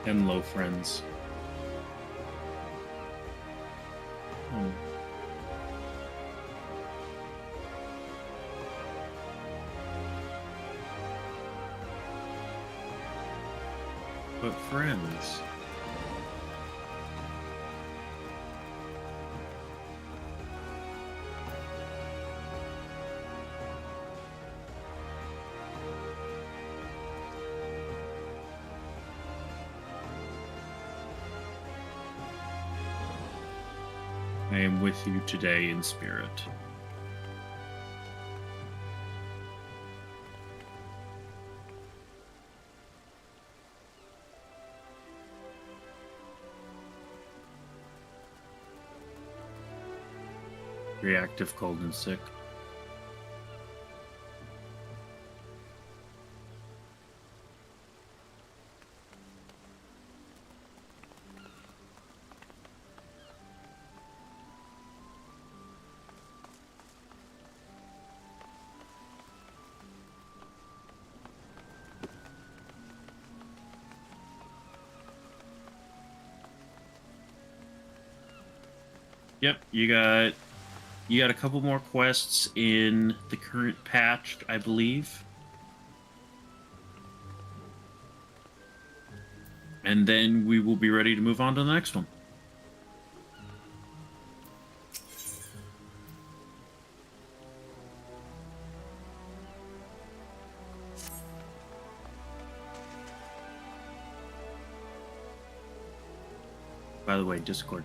and low friends. Hmm. But friends. I am with you today in spirit. Reactive, cold, and sick. Yep, you got a couple more quests in the current patch, I believe. And then we will be ready to move on to the next one. By the way, Discord.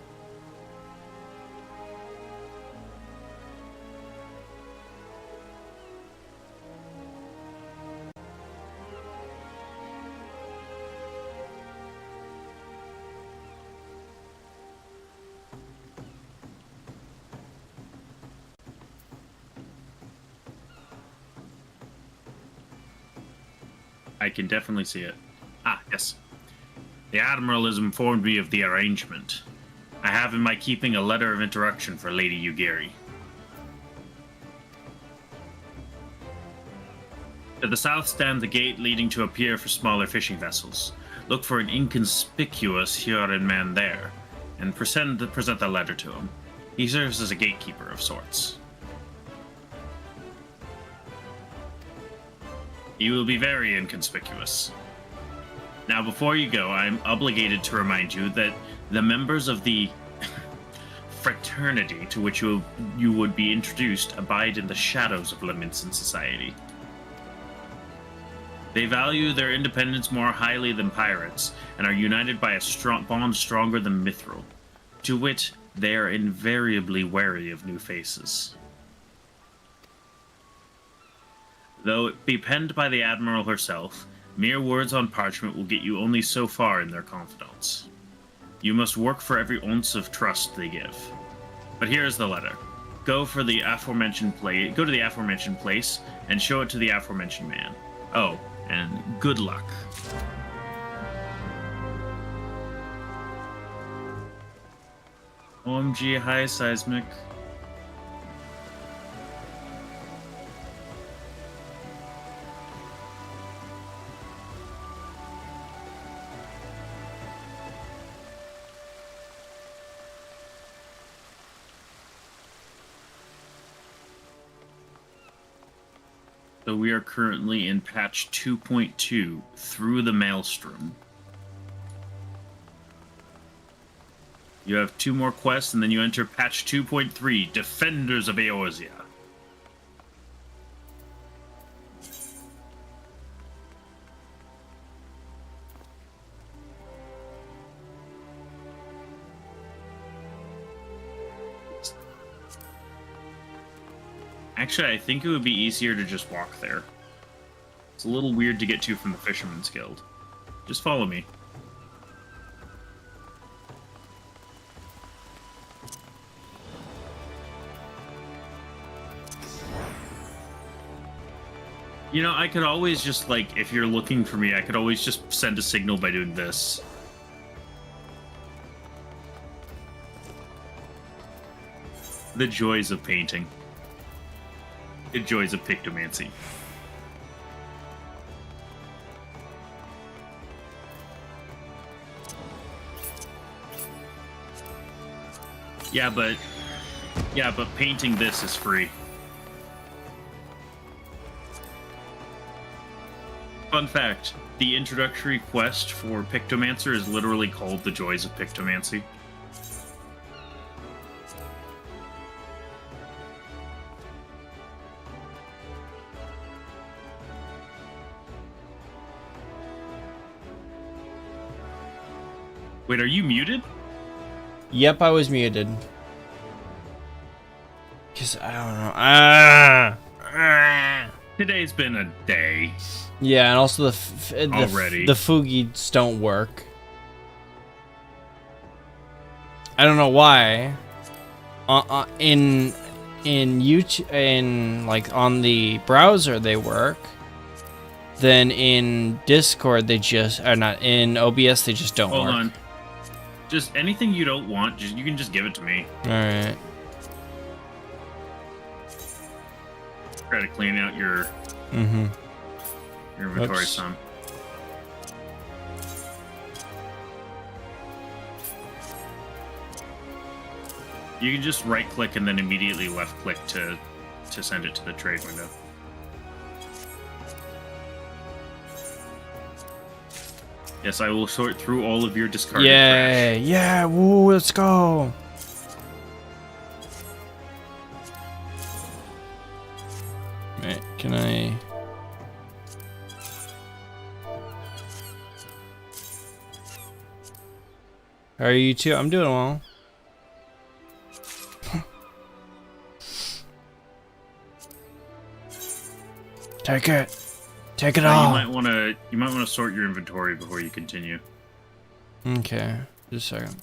I can definitely see it. Ah, yes. The Admiral has informed me of the arrangement. I have in my keeping a letter of introduction for Lady Yugiri. To the south stands the gate leading to a pier for smaller fishing vessels. Look for an inconspicuous Huron man there, and present the letter to him. He serves as a gatekeeper of sorts. He will be very inconspicuous. Now, before you go, I am obligated to remind you that the members of the fraternity to which you would be introduced abide in the shadows of Leminson society. They value their independence more highly than pirates, and are united by a bond stronger than mithril. To wit, they are invariably wary of new faces. Though it be penned by the Admiral herself, mere words on parchment will get you only so far in their confidence. You must work for every ounce of trust they give. But here is the letter. Go to the aforementioned place and show it to the aforementioned man. Oh, and good luck. OMG, hi, Seismic. So we are currently in patch 2.2, Through the Maelstrom. You have 2 more quests, and then you enter patch 2.3, Defenders of Eorzea. Actually, I think it would be easier to just walk there. It's a little weird to get to from the Fisherman's Guild. Just follow me. You know, I could always just, like, if you're looking for me, I could always just send a signal by doing this. The joys of painting. The joys of pictomancy. Yeah, but painting this is free. Fun fact, the introductory quest for Pictomancer is literally called The Joys of Pictomancy. Wait, are you muted? Yep, I was muted. Cause I don't know. Today's been a day. Yeah, and also the Fugies don't work. I don't know why. In YouTube, in like on the browser they work. Then in Discord they just are not. In OBS they just don't work. Hold on. Just anything you don't want, you can just give it to me. All right. Try to clean out your inventory some. You can just right click and then immediately left click to send it to the trade window. Yes, I will sort through all of your discarded trash. Yeah, woo, let's go. Wait, can I... How are you two? I'm doing well. Take it. Take it all. You might want to sort your inventory before you continue. Okay, just a second.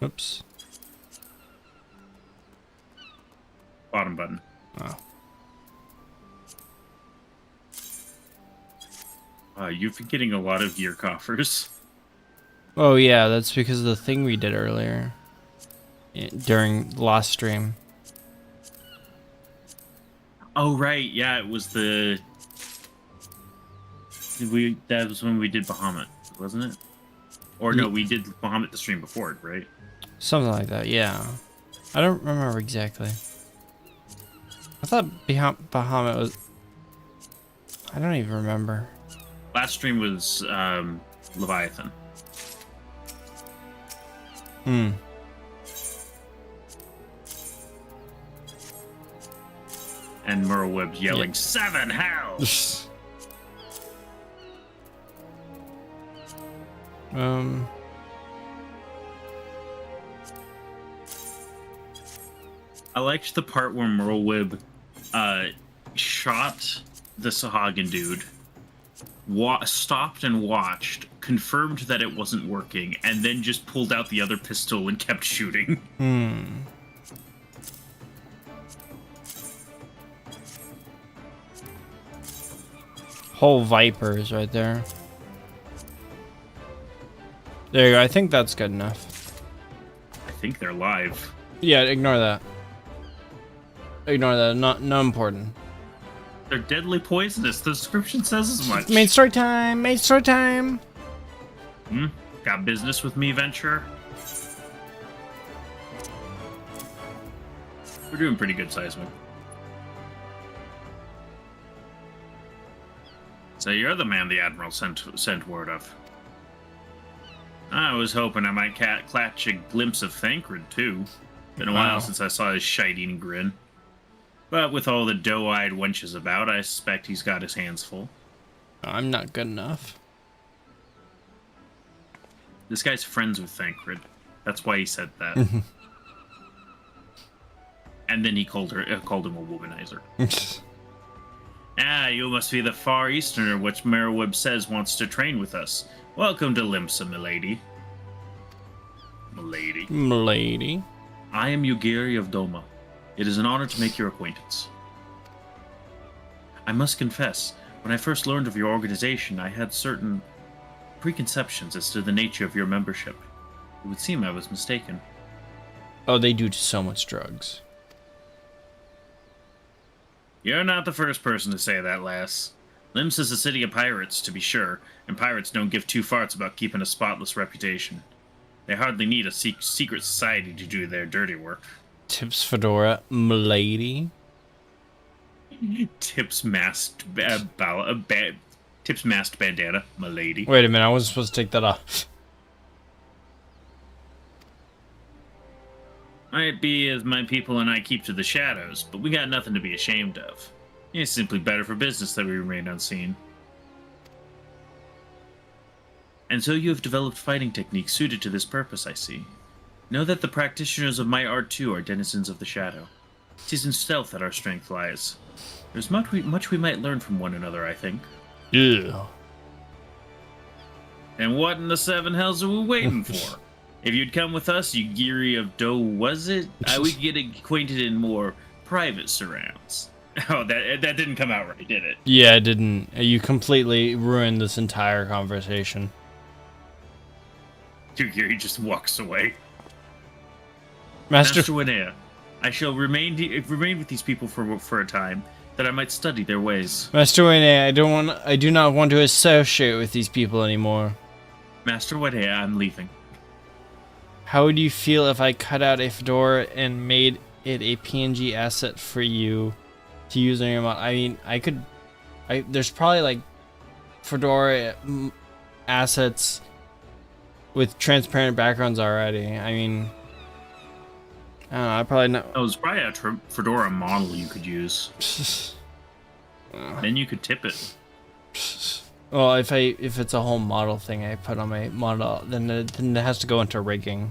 Oops. Bottom button. Oh. You've been getting a lot of gear coffers. Oh yeah, that's because of the thing we did earlier. During last stream. Oh right, yeah, it was the... That was when we did Bahamut, wasn't it? Or no, we did Bahamut the stream before it, right? Something like that, yeah. I don't remember exactly. I thought Bahamut was... I don't even remember. Last stream was Leviathan. Hmm. And Merlweb yelling, 7 hells! I liked the part where Merlweb shot the Sahagin dude, stopped and watched, confirmed that it wasn't working, and then just pulled out the other pistol and kept shooting. Whole vipers right there. There you go. I think that's good enough. I think they're live. Yeah, ignore that. Ignore that. Not important. They're deadly poisonous. The description says as much. Main story time. Main story time. Got business with me, Venture? We're doing pretty good seismic. So you're the man the Admiral sent word of. I was hoping I might catch a glimpse of Thancred, too. Been a while since I saw his shite-eating grin. But with all the doe-eyed wenches about, I suspect he's got his hands full. I'm not good enough. This guy's friends with Thancred. That's why he said that. And then he called him a womanizer. You must be the Far Easterner which Merlweb says wants to train with us. Welcome to Limsa, milady. Milady. I am Yugiri of Doma. It is an honor to make your acquaintance. I must confess, when I first learned of your organization, I had certain preconceptions as to the nature of your membership. It would seem I was mistaken. Oh, they do so much drugs. You're not the first person to say that, lass. Lims is a city of pirates, to be sure, and pirates don't give two farts about keeping a spotless reputation. They hardly need a secret society to do their dirty work. Tips fedora, m'lady. Tips masked bandana, m'lady. Wait a minute, I wasn't supposed to take that off. Might be as my people and I keep to the shadows, but we got nothing to be ashamed of. It's simply better for business that we remain unseen. And so you have developed fighting techniques suited to this purpose, I see. Know that the practitioners of my art too are denizens of the shadow. 'Tis in stealth that our strength lies. There's much we might learn from one another, I think. Yeah. And what in the seven hells are we waiting for? If you'd come with us, you Geary of Doe, was it? We could get acquainted in more private surrounds. Oh, that didn't come out right, did it? Yeah, it didn't. You completely ruined this entire conversation. Geary just walks away. Master Winnea, I shall remain with these people for a time, that I might study their ways. Master Wayne, I do not want to associate with these people anymore. Master Winnea, I'm leaving. How would you feel if I cut out a fedora and made it a PNG asset for you to use on your mod? I mean, there's probably like fedora assets with transparent backgrounds already. I mean, I don't know, I probably know. Oh, there's probably a fedora model you could use. Then you could tip it. Well, if it's a whole model thing I put on my model, then it has to go into rigging.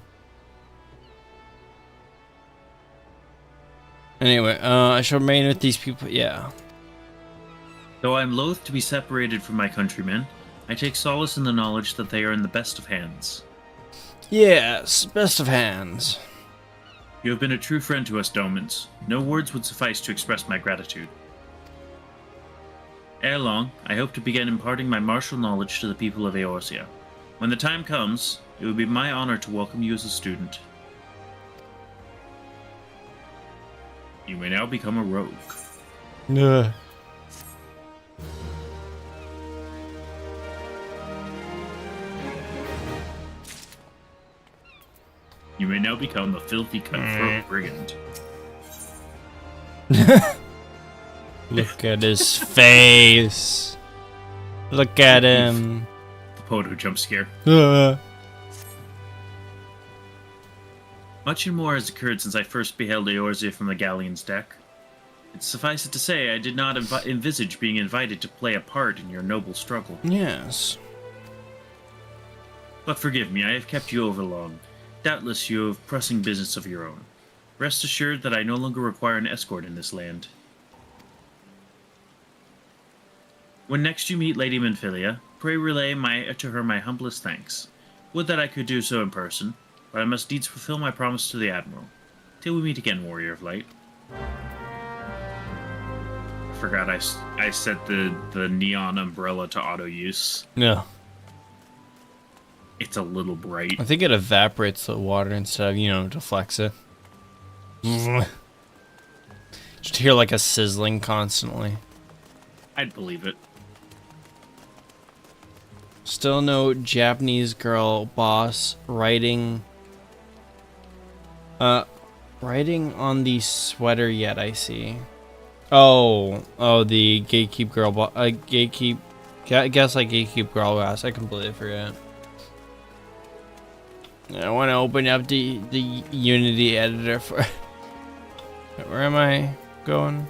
Anyway, I shall remain with these people. Yeah. Though I am loath to be separated from my countrymen, I take solace in the knowledge that they are in the best of hands. Yes, best of hands. You have been a true friend to us, Domans. No words would suffice to express my gratitude. Ere long, I hope to begin imparting my martial knowledge to the people of Eorzea. When the time comes, it would be my honor to welcome you as a student. You may now become a rogue. Yeah. You may now become a filthy cutthroat brigand. Look at his face. Look at him. The Poto jump scare. Much and more has occurred since I first beheld Eorzea from the galleon's deck. It's suffice it to say, I did not envisage being invited to play a part in your noble struggle. Yes. But forgive me, I have kept you overlong. Doubtless you have pressing business of your own. Rest assured that I no longer require an escort in this land. When next you meet Lady Menphilia, pray relay to her my humblest thanks. Would that I could do so in person, but I must needs fulfill my promise to the Admiral. Till we meet again, Warrior of Light. I forgot I set the neon umbrella to auto use. No. It's a little bright. I think it evaporates the water instead of, deflects it. Just hear like a sizzling constantly. I'd believe it. Still no Japanese girl boss writing on the sweater yet, I see. Oh, the gatekeep girl gatekeep. I guess like gatekeep girl boss. I completely forget. I want to open up the Unity editor for. Where am I going?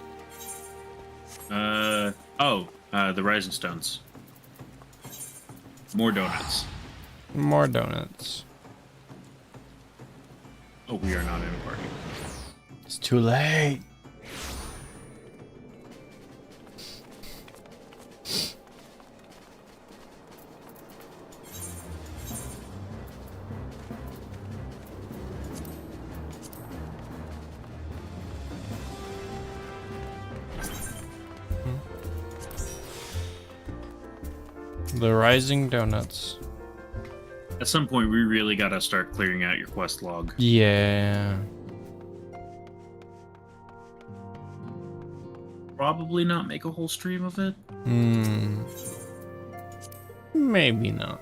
The Rising Stones. More donuts. More donuts. Oh, we are not in a party. It's too late. The Rising Donuts. At some point, we really gotta start clearing out your quest log. Yeah. Probably not make a whole stream of it. Maybe not.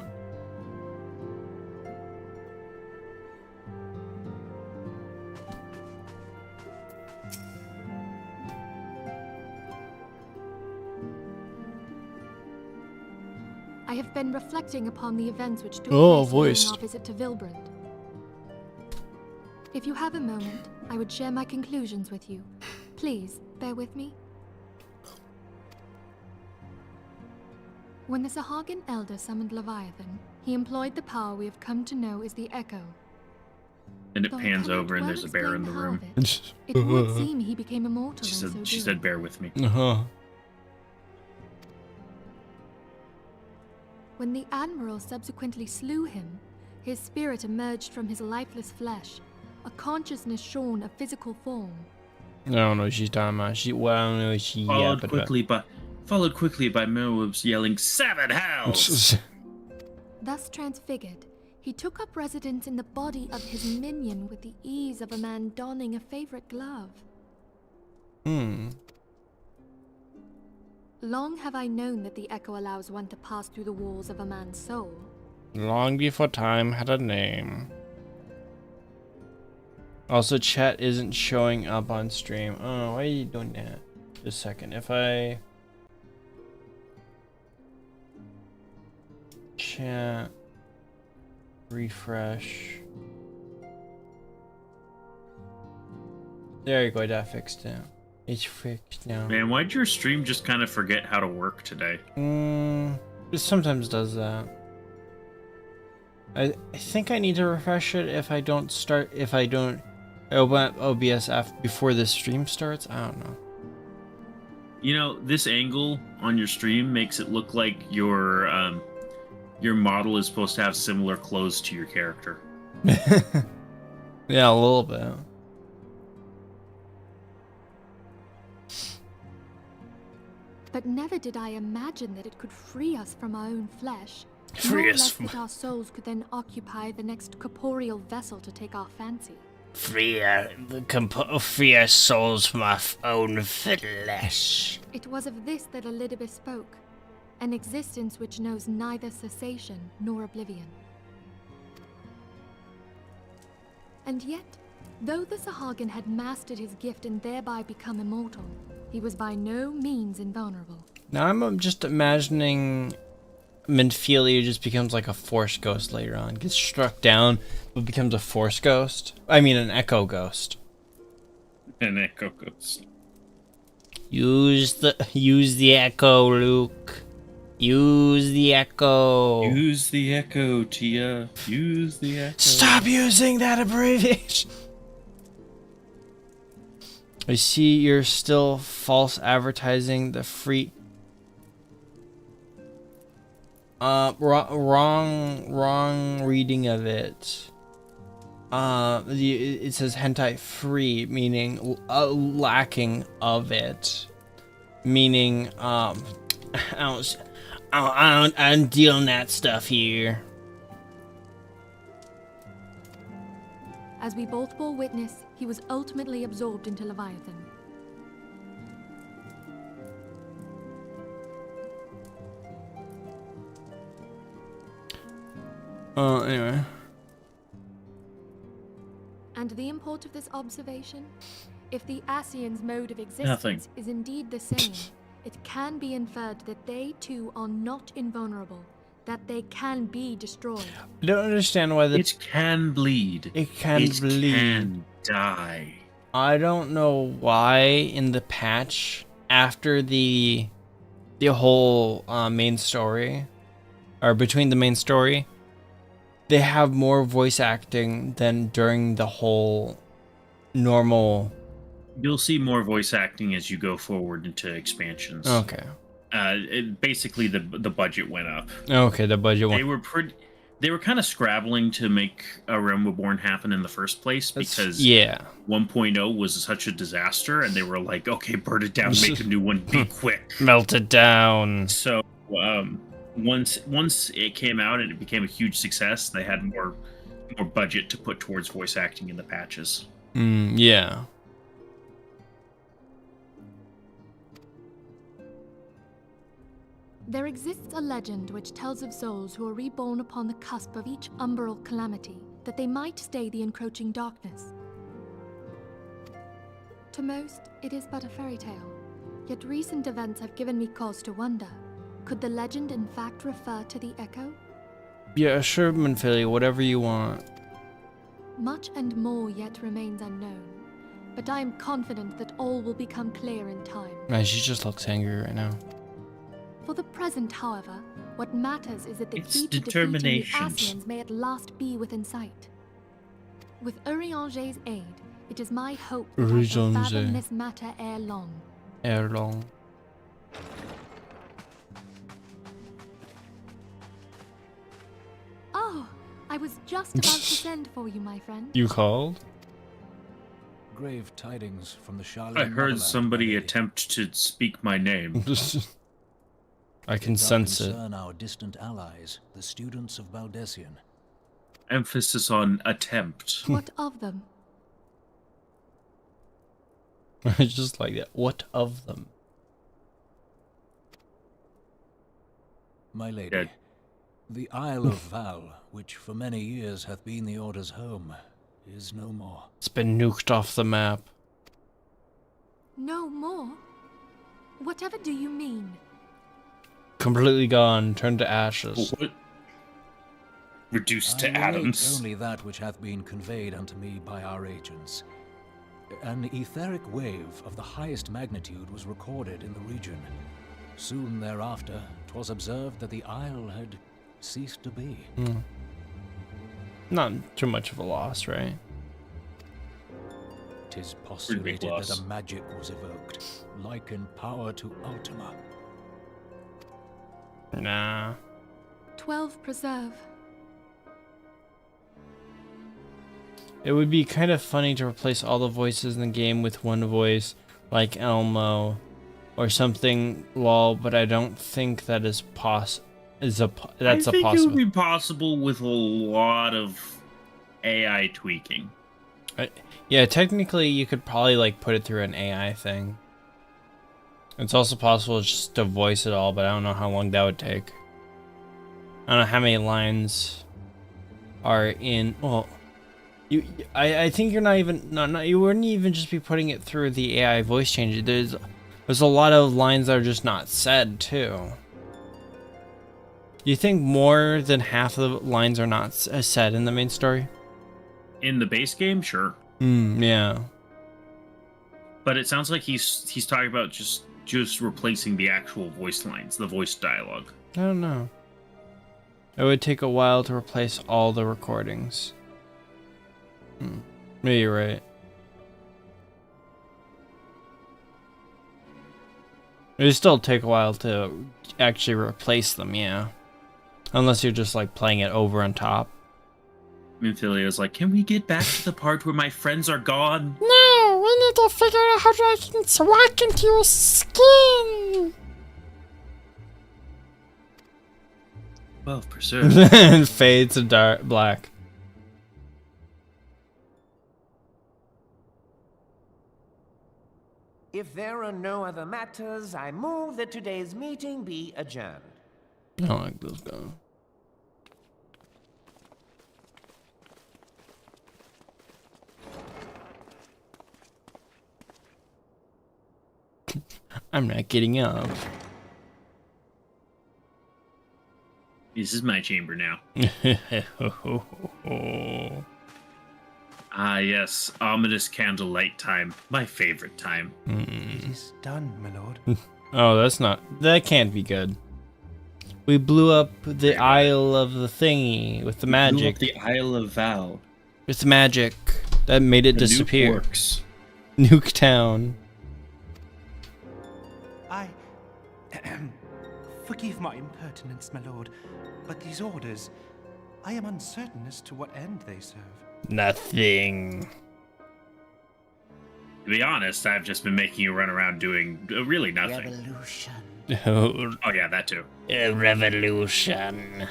I have been reflecting upon the events which took Oh, place voice. during our visit to Vilbrand. If you have a moment, I would share my conclusions with you. Please, bear with me. When the Sahagin Elder summoned Leviathan, he employed the power we have come to know as the Echo. And it Though I pans cannot over and well there's a bear in explain the how room. of it would seem he became immortal She in said, so she doing. said, bear with me. When the Admiral subsequently slew him, his spirit emerged from his lifeless flesh, a consciousness shorn of physical form. I don't know what she's talking about. I don't know what she Followed quickly by Merweb's yelling, "Seven hells!" Thus transfigured, he took up residence in the body of his minion with the ease of a man donning a favorite glove. Long have I known that the Echo allows one to pass through the walls of a man's soul. Long before time had a name. Also, chat isn't showing up on stream. Oh, why are you doing that? Just a second. If I... Chat... Refresh... There you go, that fixed it. It's fixed now. Man, why'd your stream just kind of forget how to work today? It sometimes does that. I think I need to refresh it if I don't open up OBS before the stream starts. I don't know. You know, this angle on your stream makes it look like your model is supposed to have similar clothes to your character. Yeah, a little bit. But never did I imagine that it could free us from our own flesh. Free nor us less from- that our souls could then occupy the next corporeal vessel to take our fancy. Free our souls from our own flesh. It was of this that Elizabeth spoke, an existence which knows neither cessation nor oblivion. And yet, though the Sahagin had mastered his gift and thereby become immortal, he was by no means invulnerable. Now I'm just imagining Minfilia just becomes like a force ghost later on. Gets struck down, but becomes a force ghost. I mean an echo ghost. An echo ghost. Use the echo, Luke. Use the echo. Use the echo, Tia. Use the echo. Stop using that abbreviation. I see you're still false advertising the free. Wrong reading of it. It says hentai free, meaning lacking of it, meaning I'm dealing that stuff here. As we both bore witness, he was ultimately absorbed into Leviathan. Anyway. And the import of this observation? If the Asian's mode of existence is indeed the same, it can be inferred that they too are not invulnerable, that they can be destroyed. I don't understand why It can bleed. It can bleed. It can die. I don't know why in the patch after the whole main story, or between the main story, they have more voice acting than during the whole normal. You'll see more voice acting as you go forward into expansions. Okay. Basically, the budget went up. Okay, the budget went. They were kind of scrabbling to make A Realm Reborn happen in the first place because 1.0 was such a disaster, and they were like, okay, burn it down, make a new one, be quick. Melt it down. So once it came out and it became a huge success, they had more budget to put towards voice acting in the patches. Yeah. There exists a legend which tells of souls who are reborn upon the cusp of each umbral calamity, that they might stay the encroaching darkness. To most, it is but a fairy tale, yet recent events have given me cause to wonder. Could the legend in fact refer to the echo? Yeah, sure, Manphilia, whatever you want. Much and more yet remains unknown, but I am confident that all will become clear in time. Man, she just looks angry right now. For the present, however, what matters is that the It's key to defeating the determination. Asians may at last be within sight. With Urianger's aid, it is my hope that I shall Urianger. fathom this matter ere long. Ere long. Oh, I was just about to send for you, my friend. You called? Grave tidings from the Charlene I heard motherland, somebody my lady. attempt to speak my name. I can It doth sense it. concern our distant allies, the students of Baldessian. Emphasis on attempt. What of them? I just like that. What of them? My lady, Dead. the Isle of Val, which for many years hath been the Order's home, is no more. It's been nuked off the map. No more? Whatever do you mean? Completely gone, turned to ashes. What? Reduced to I relate atoms. only that which hath been conveyed unto me by our agents. An etheric wave of the highest magnitude was recorded in the region. Soon thereafter, 'twas observed that the isle had ceased to be. Not too much of a loss, right? 'Tis big postulated that loss. a magic was evoked, like in power to Ultima. Nah. 12 preserve. It would be kind of funny to replace all the voices in the game with one voice, like Elmo, or something, lol, but I don't think that is that's I a think it would possible. be possible with a lot of AI tweaking. Yeah, technically you could probably like put it through an AI thing. It's also possible just to voice it all, but I don't know how long that would take. I don't know how many lines are in. Well, I think you're not even you wouldn't even just be putting it through the AI voice changer. There's a lot of lines that are just not said too. You think more than half of the lines are not said in the main story? In the base game, sure. Yeah. But it sounds like he's talking about just replacing the actual voice lines, the voice dialogue. I don't know. It would take a while to replace all the recordings. Maybe you're right. It would still take a while to actually replace them, yeah. Unless you're just like playing it over on top. Minthilia's like, can we get back to the part where my friends are gone? No, we need to figure out how I can walk into your skin. 12 preserve. And fades to dark black. If there are no other matters, I move that today's meeting be adjourned. I don't like this guy. I'm not getting up. This is my chamber now. Ah, yes. Ominous candlelight time. My favorite time. It is done, my lord. Oh, that can't be good. We blew up the Isle of the thingy with the magic. The Isle of Val. With magic. That made it The nuke disappear. works. Nuke Town. I... Forgive my impertinence, my lord, but these orders, I am uncertain as to what end they serve. Nothing. To be honest, I've just been making you run around doing really nothing. Revolution. Oh yeah, that too. Revolution.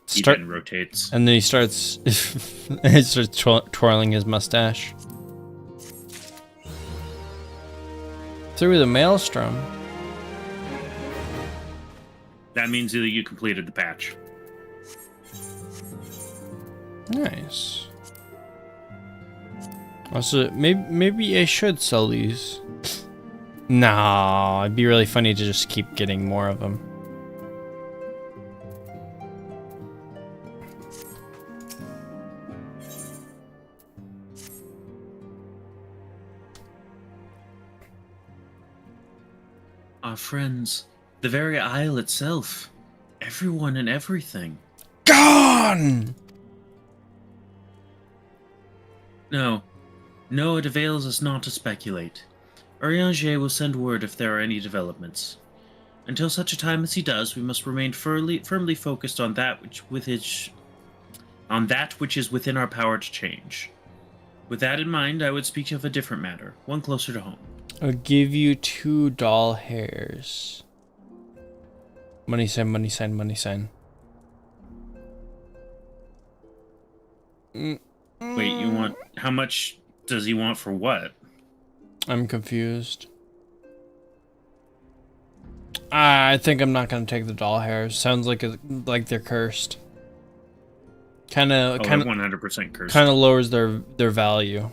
He then rotates. And then he starts twirling his mustache. Through the maelstrom. That means that you completed the patch. Nice. Also, maybe I should sell these. No, it'd be really funny to just keep getting more of them. Our friends, the very isle itself, everyone and everything. Gone! No, it avails us not to speculate. Urianger will send word if there are any developments. Until such a time as he does, we must remain firmly focused on that which is within our power to change. With that in mind, I would speak of a different matter, one closer to home. I'll give you 2 doll hairs. Money sign, money sign, money sign. Wait, you want... How much does he want for what? I'm confused. I think I'm not gonna take the doll hairs. Sounds like they're cursed. Kind of 100% cursed. Kind of lowers their value.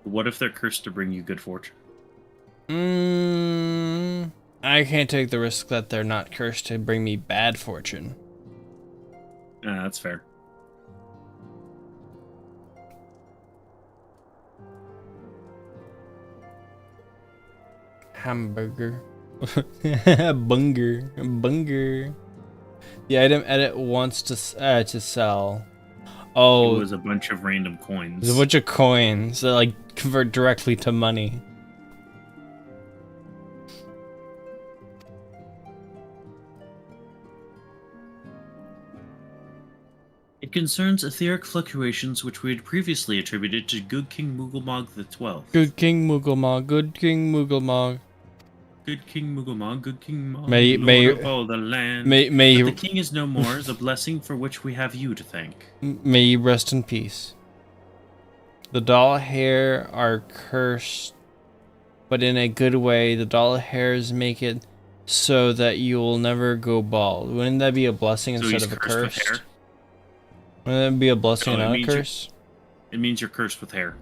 What if they're cursed to bring you good fortune? I can't take the risk that they're not cursed to bring me bad fortune. That's fair. Hamburger. Bunger. The item edit wants to sell. Oh, it was a bunch of random coins. There's a bunch of coins that like convert directly to money. It concerns etheric fluctuations which we had previously attributed to Good King Mugglemog XII. Good King Mugglemog, Good King Mugglemog. Good King Mugglemog, Good King Mog, may Lord of all the land. May but the king is no more is a blessing for which we have you to thank. May you rest in peace. The doll hair are cursed, but in a good way. The doll hairs make it so that you will never go bald. Wouldn't that be a blessing So instead of a curse? With hair? Wouldn't that be a blessing and not a curse? It means you're cursed with hair.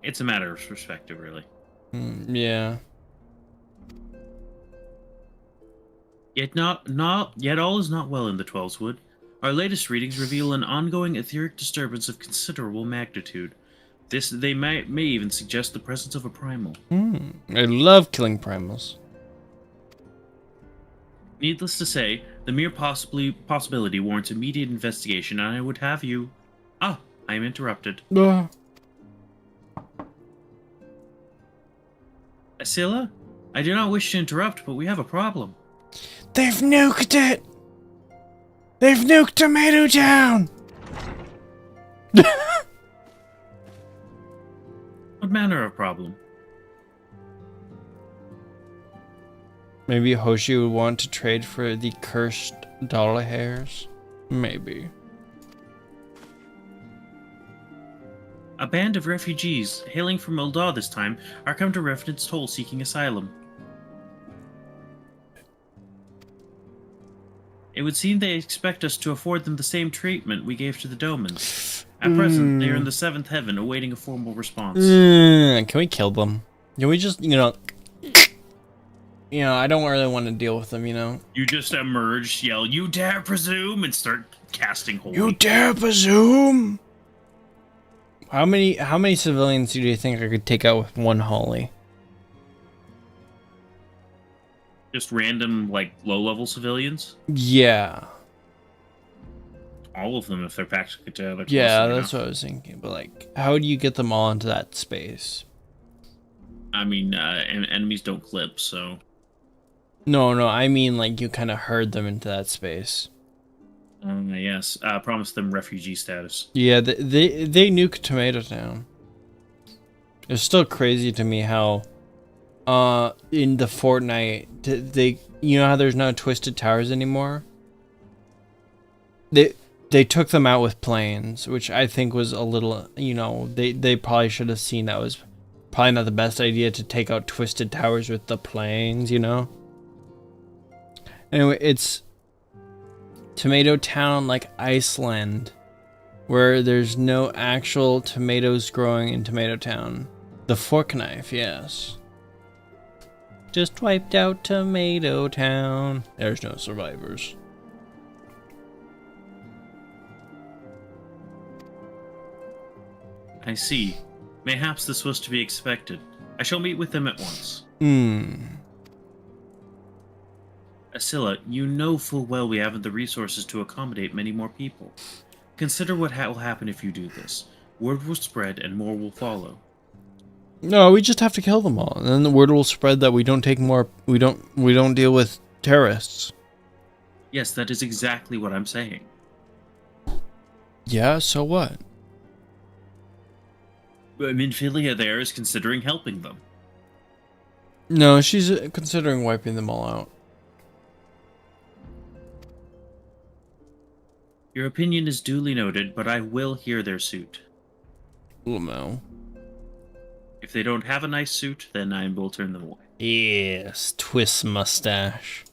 It's a matter of perspective, really. Yeah. Yet all is not well in the Twelveswood. Our latest readings reveal an ongoing etheric disturbance of considerable magnitude. They may even suggest the presence of a primal. I love killing primals. Needless to say, the mere possibility warrants immediate investigation, and I would have you... I am interrupted. Asilla? I do not wish to interrupt, but we have a problem. They've nuked it! They've nuked Tomato Town! What manner of problem? Maybe Hoshi would want to trade for the cursed doll hairs? Maybe. A band of refugees, hailing from Ul'dah this time, are come to Revenant's Toll seeking asylum. It would seem they expect us to afford them the same treatment we gave to the Domans. At present, they are in the 7th heaven, awaiting a formal response. Can we kill them? Can we just, I don't really want to deal with them, You just emerge, yell, "You dare presume!" and start casting holy. You dare presume? How many civilians do you think I could take out with one holy? Just random, low-level civilians? Yeah. All of them, if they're packed together. Yeah, that's what I was thinking. But, how do you get them all into that space? I mean, enemies don't clip, so... No, I mean, you kind of herd them into that space. Yes. Promise them refugee status. Yeah, they nuke Tomato Town. It's still crazy to me how, in the Fortnite, they, how there's no Twisted Towers anymore? They took them out with planes, which I think was a little, they probably should have seen that was probably not the best idea to take out Twisted Towers with the planes, Anyway, it's Tomato Town like Iceland, where there's no actual tomatoes growing in Tomato Town. The fork knife, yes. Just wiped out Tomato Town. There's no survivors. I see. Mayhaps this was to be expected. I shall meet with them at once. Asilla, you know full well we haven't the resources to accommodate many more people. Consider what will happen if you do this. Word will spread and more will follow. No, we just have to kill them all, and then the word will spread that we don't take more. We don't deal with terrorists. Yes, that is exactly what I'm saying. Yeah, so what? Minfilia there is considering helping them. No, she's considering wiping them all out. Your opinion is duly noted, but I will hear their suit. Lamo. If they don't have a nice suit, then I will turn them away. Yes, twist mustache.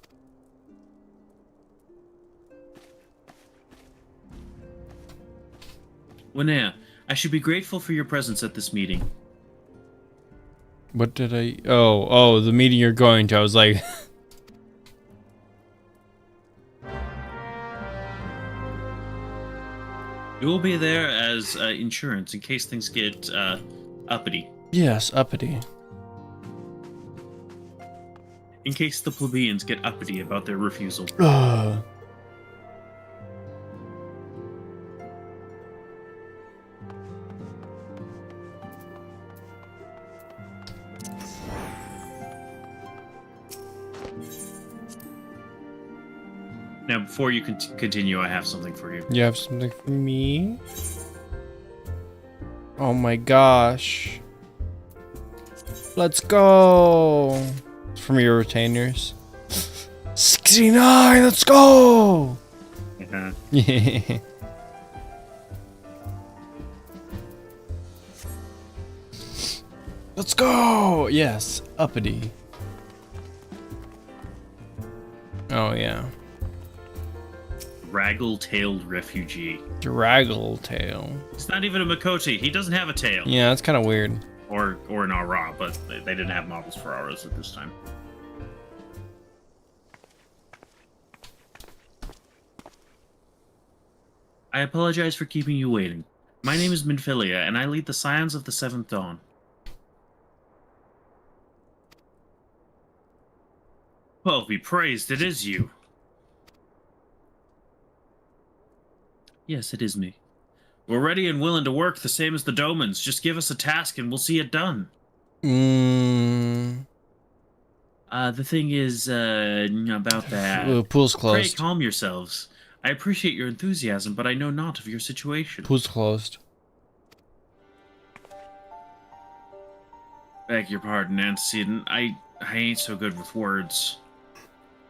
Winea, I should be grateful for your presence at this meeting. What did I... Oh, the meeting you're going to. I was like... You will be there as insurance in case things get uppity. Yes, uppity. In case the plebeians get uppity about their refusal. Now, before you continue, I have something for you. You have something for me? Oh my gosh. Let's go. It's from your retainers. 69, let's go. Yeah. Let's go. Yes, uppity. Oh yeah. Draggle-tailed refugee. Draggle-tail. It's not even a Makoti. He doesn't have a tail. Yeah, that's kind of weird. Or an Aura, but they didn't have models for Auras at this time. I apologize for keeping you waiting. My name is Minfilia, and I lead the Scions of the Seventh Dawn. Well, be praised, it is you. Yes, it is me. We're ready and willing to work the same as the Domans. Just give us a task and we'll see it done. The thing is, about that... Pool's Pray closed. calm yourselves. I appreciate your enthusiasm, but I know not of your situation. Pool's closed. Beg your pardon, antecedent. I ain't so good with words.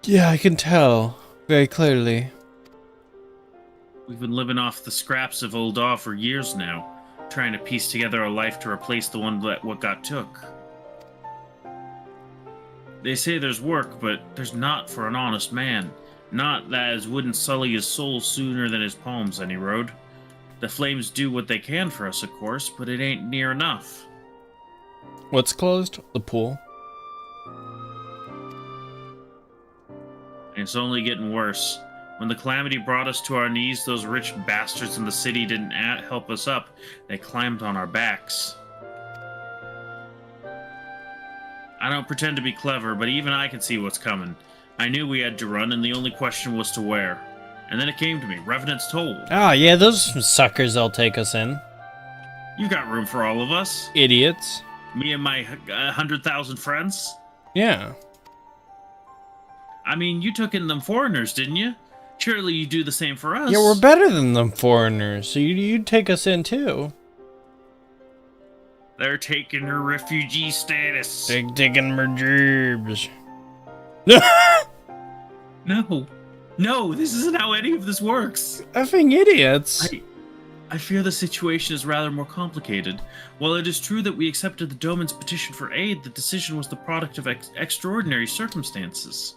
Yeah, I can tell. Very clearly. We've been living off the scraps of old Daw for years now, trying to piece together a life to replace the one that what got took. They say there's work, but there's not for an honest man. Not that as wouldn't sully his soul sooner than his palms any road. The flames do what they can for us, of course, but it ain't near enough. What's closed? The pool. And it's only getting worse. When the calamity brought us to our knees, those rich bastards in the city didn't help us up. They climbed on our backs. I don't pretend to be clever, but even I can see what's coming. I knew we had to run, and the only question was to where. And then it came to me, Revenant's told. Ah, yeah, those suckers, they'll take us in. You got room for all of us. Idiots. Me and my 100,000 friends. Yeah. I mean, you took in them foreigners, didn't you? Surely you do the same for us. Yeah, we're better than them foreigners, so you'd take us in too. They're taking her refugee status. They're taking my jobs. No, this isn't how any of this works. Effing idiots. I fear the situation is rather more complicated. While it is true that we accepted the Doman's petition for aid, the decision was the product of extraordinary circumstances.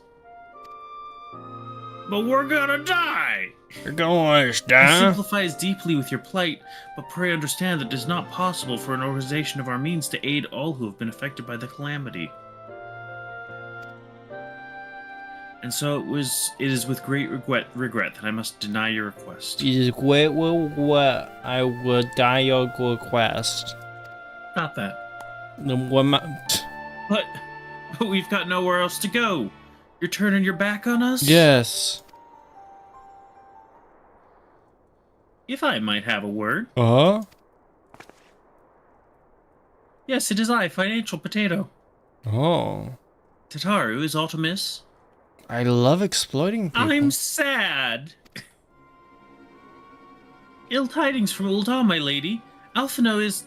But we're gonna die! You're going to I die. sympathize deeply with your plight, but pray understand that it is not possible for an organization of our means to aid all who have been affected by the calamity. And so it is with great regret that I must deny your request. Is wait, what? I will die your request. Not that. Then what But we've got nowhere else to go. You're turning your back on us? Yes. If I might have a word. Uh-huh. Yes, it is I, Financial Potato. Oh. Tataru, is aught amiss? I love exploiting people. I'm sad. Ill tidings from Ul'dah, my lady. Alphino's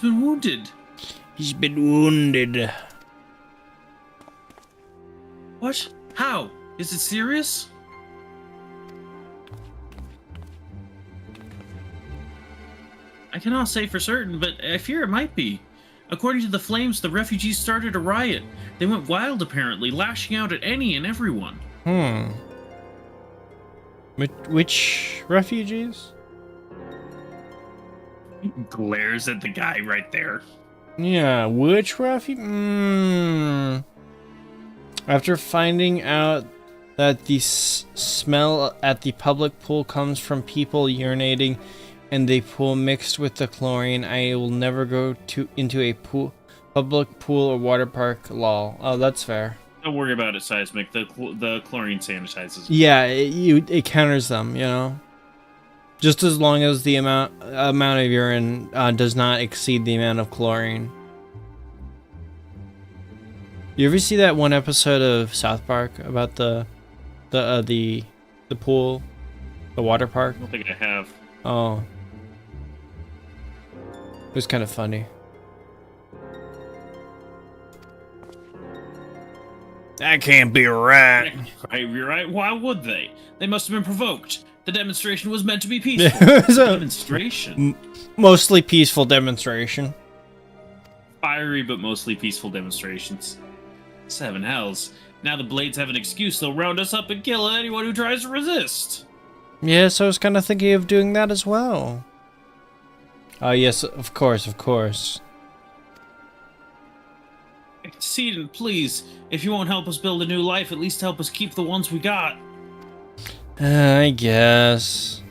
been wounded. He's been wounded. What? How? Is it serious? I cannot say for certain, but I fear it might be. According to the flames, the refugees started a riot. They went wild, apparently, lashing out at any and everyone. Which refugees? He glares at the guy right there. Yeah, which refugees? After finding out that the smell at the public pool comes from people urinating in the pool mixed with the chlorine, I will never go into a public pool or water park. Lol. Oh, that's fair. Don't worry about it, Seismic. The chlorine sanitizes. Yeah, it counters them, you know. Just as long as the amount of urine does not exceed the amount of chlorine. You ever see that one episode of South Park about the pool, the water park? I don't think I have. Oh, it was kind of funny. That can't be right. You're right. Why would they? They must have been provoked. The demonstration was meant to be peaceful. It was a demonstration. Mostly peaceful demonstration. Fiery but mostly peaceful demonstrations. Seven hells. Now the Blades have an excuse. They'll round us up and kill anyone who tries to resist. Yes, I was kind of thinking of doing that as well. Yes, of course, of course. Exceedant, please. If you won't help us build a new life, at least help us keep the ones we got. I guess.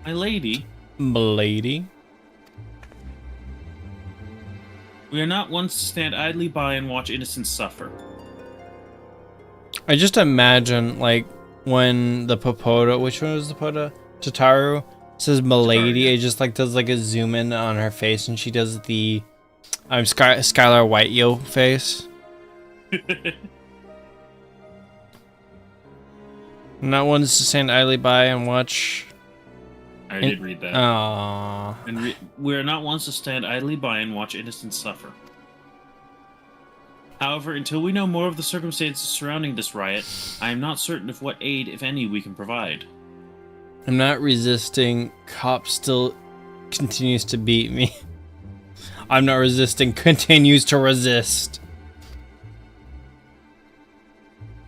My lady. Milady. We are not ones to stand idly by and watch innocents suffer. I just imagine, like, when the Popoda, which one was the Popoda? Tataru says milady, it just, like, does, like, a zoom in on her face, and she does the, Skylar White-Yo face. Not ones to stand idly by and watch. I did read that. Aww. And we are not ones to stand idly by and watch innocents suffer. However, until we know more of the circumstances surrounding this riot, I am not certain of what aid, if any, we can provide. I'm not resisting. Cop still continues to beat me. I'm not resisting. Continues to resist.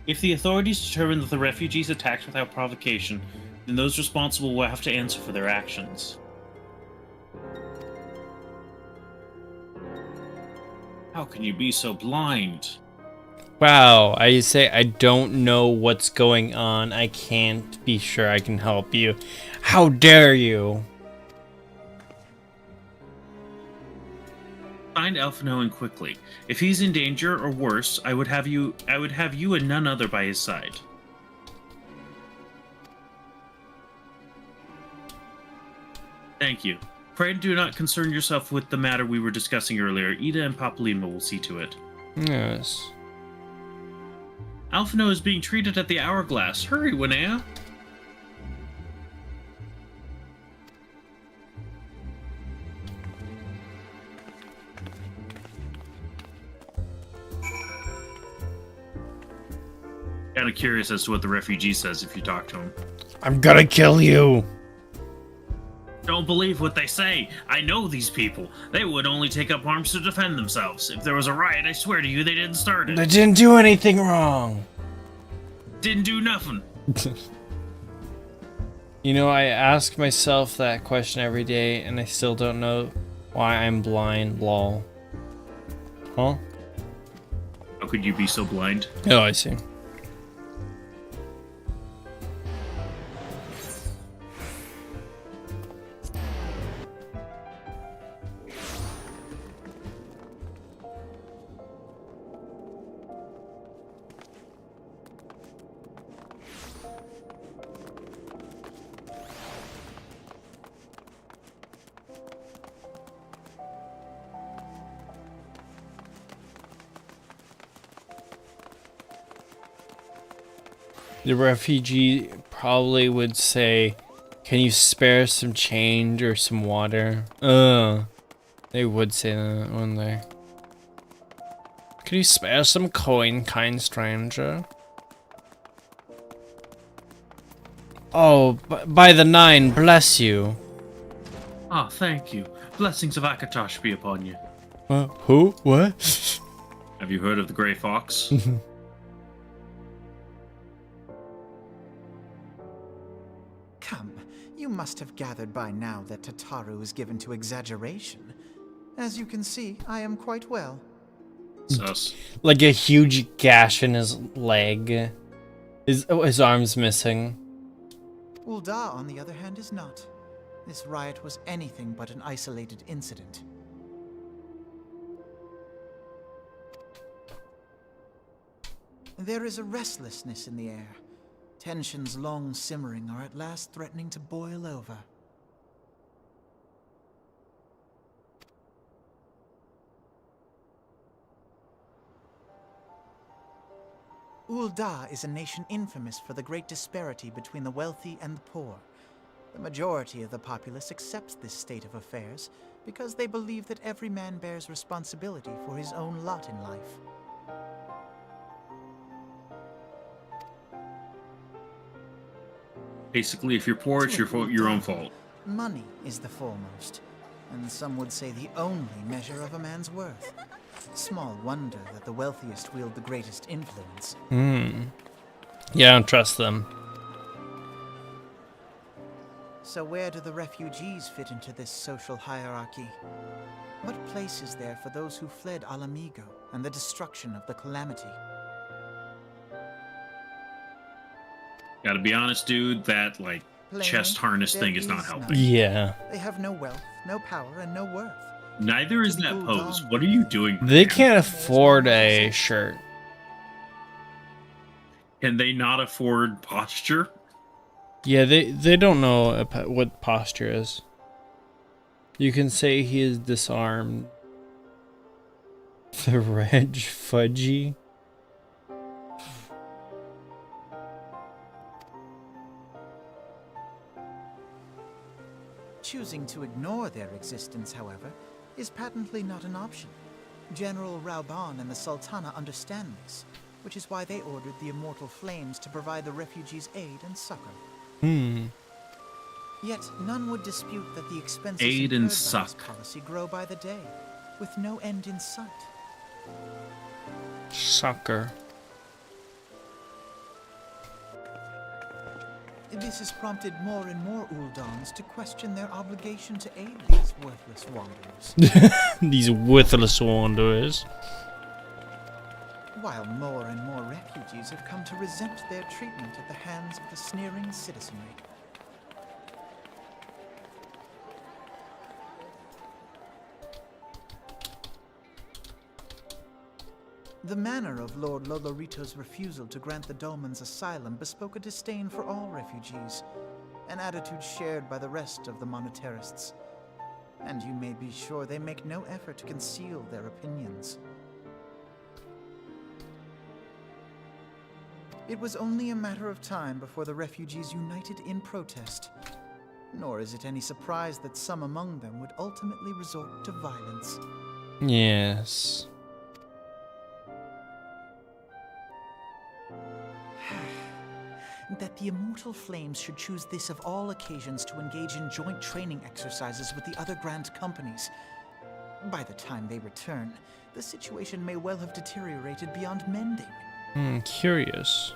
If the authorities determine that the refugees attacked without provocation, then those responsible will have to answer for their actions. How can you be so blind? Wow, I say I don't know what's going on. I can't be sure I can help you. How dare you? Find Alphino and quickly. If he's in danger or worse, I would have you and none other by his side. Thank you. Pray do not concern yourself with the matter we were discussing earlier. Ida and Papolima will see to it. Yes. Alphino is being treated at the Hourglass. Hurry, Winea. Kind of curious as to what the refugee says if you talk to him. I'm gonna kill you. Don't believe what they say. I know these people. They would only take up arms to defend themselves. If there was a riot, I swear to you they didn't start it. I didn't do anything wrong. Didn't do nothing. You know, I ask myself that question every day, and I still don't know why I'm blind, lol. Huh? How could you be so blind? Oh, I see. The refugee probably would say, "Can you spare some change or some water?" They would say that, wouldn't they? "Can you spare some coin, kind stranger?" Oh, by the 9, bless you. Ah, thank you. Blessings of Akatosh be upon you. Who? What? Have you heard of the Grey Fox? Come, you must have gathered by now that Tataru is given to exaggeration. As you can see, I am quite well. Sus. Like a huge gash in his leg. His arm's missing. Ulda, on the other hand, is not. This riot was anything but an isolated incident. There is a restlessness in the air. Tensions long simmering are at last threatening to boil over. Ulda is a nation infamous for the great disparity between the wealthy and the poor. The majority of the populace accepts this state of affairs because they believe that every man bears responsibility for his own lot in life. Basically, if you're poor, it's your own fault. Money is the foremost, and some would say the only measure of a man's worth. Small wonder that the wealthiest wield the greatest influence. Yeah, I don't trust them. So where do the refugees fit into this social hierarchy? What place is there for those who fled Alamigo and the destruction of the Calamity? Gotta be honest, dude, that, chest harness thing is not helping. Yeah. They have no wealth, no power, and no worth. Neither is that pose. What are you doing? They can't afford a shirt. Can they not afford posture? Yeah, they don't know what posture is. You can say he is disarmed. The Reg Fudgy. Choosing to ignore their existence, however, is patently not an option. General Rauban and the Sultana understand this, which is why they ordered the Immortal Flames to provide the refugees aid and succor. Yet none would dispute that the expenses Aid incurred and by suck. this policy grow by the day, with no end in sight. Sucker. This has prompted more and more Uldans to question their obligation to aid these worthless wanderers. These worthless wanderers. While more and more refugees have come to resent their treatment at the hands of the sneering citizenry. The manner of Lord Lolorito's refusal to grant the Dolmens asylum bespoke a disdain for all refugees, an attitude shared by the rest of the monetarists. And you may be sure they make no effort to conceal their opinions. It was only a matter of time before the refugees united in protest. Nor is it any surprise that some among them would ultimately resort to violence. Yes. That the Immortal Flames should choose this of all occasions to engage in joint training exercises with the other Grand Companies. By the time they return, the situation may well have deteriorated beyond mending. Curious.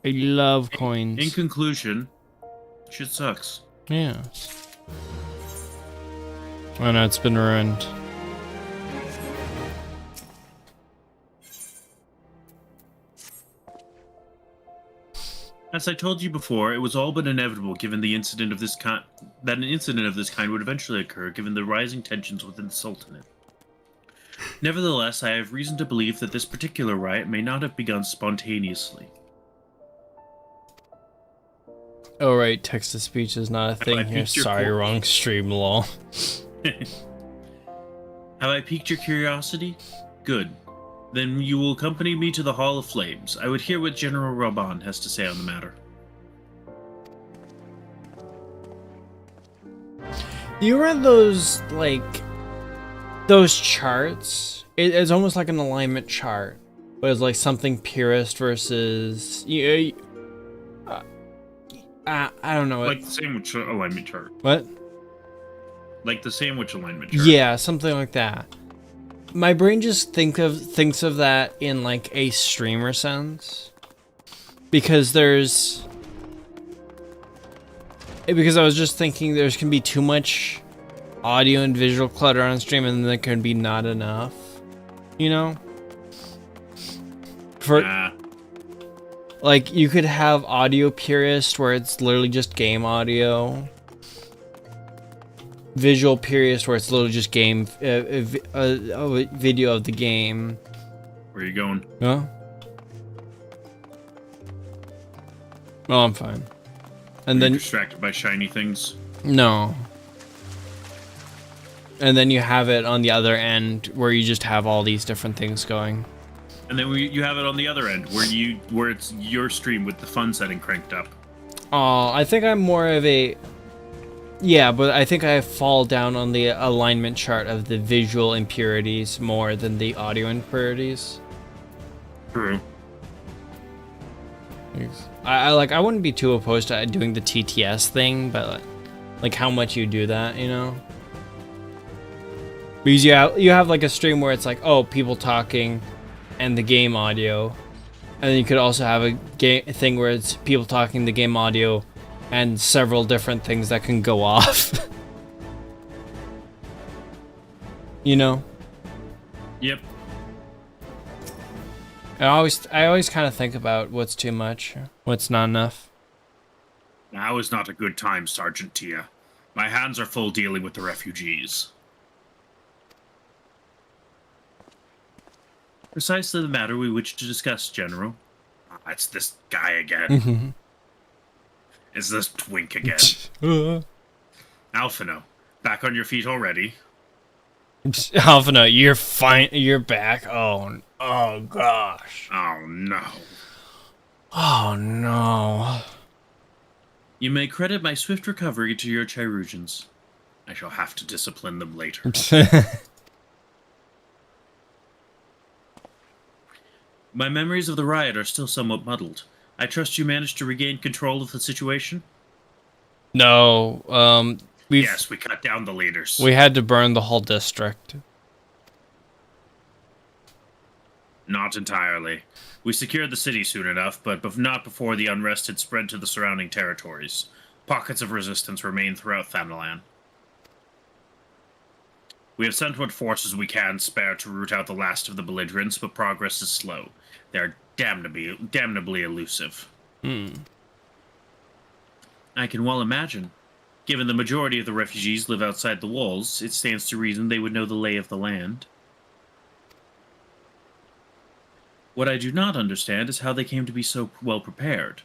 I love coins. In conclusion, shit sucks. Yeah. Oh no, it's been ruined. As I told you before, it was all but inevitable given the incident of this kind that an incident of this kind would eventually occur given the rising tensions within the Sultanate. Nevertheless, I have reason to believe that this particular riot may not have begun spontaneously. Oh right, text-to-speech is not a thing here. Sorry, wrong stream, lol. Have I piqued your curiosity? Good. Then you will accompany me to the Hall of Flames. I would hear what General Raban has to say on the matter. You read those, like, those charts? It's almost like an alignment chart. But it's like something purist versus... I don't know. Like the sandwich alignment chart. What? Like the sandwich alignment chart. Yeah, something like that. My brain just thinks of that in like a streamer sense. Because I was just thinking there's can be too much audio and visual clutter on stream and there can be not enough. You know? Like, you could have audio purist where it's literally just game audio. Visual purist where it's literally just game, a video of the game. Where are you going? Huh? Oh, I'm fine. And then distracted by shiny things? No. And then you have it on the other end where you just have all these different things going. And then you have it on the other end where it's your stream with the fun setting cranked up. Oh, I think I'm more of a... Yeah, but I think I fall down on the alignment chart of the visual impurities more than the audio impurities. True. I wouldn't be too opposed to doing the TTS thing, but like how much you do that, you know? Because you have like a stream where it's like, oh, people talking and the game audio, and then you could also have a thing where it's people talking, the game audio, and several different things that can go off. You know? Yep. I always kind of think about what's too much, what's not enough. Now is not a good time, Sergeant Tia. My hands are full dealing with the refugees. Precisely the matter we wish to discuss, General. It's this guy again. It's this twink again. Alphino, back on your feet already? Alphino, you're fine. You're back. Oh gosh. Oh no. Oh no. You may credit my swift recovery to your Chirugians. I shall have to discipline them later. My memories of the riot are still somewhat muddled. I trust you managed to regain control of the situation? No, yes, we cut down the leaders. We had to burn the whole district. Not entirely. We secured the city soon enough, but not before the unrest had spread to the surrounding territories. Pockets of resistance remain throughout Thanalan. We have sent what forces we can spare to root out the last of the belligerents, but progress is slow. They are damnably elusive. I can well imagine. Given the majority of the refugees live outside the walls, it stands to reason they would know the lay of the land. What I do not understand is how they came to be so well prepared.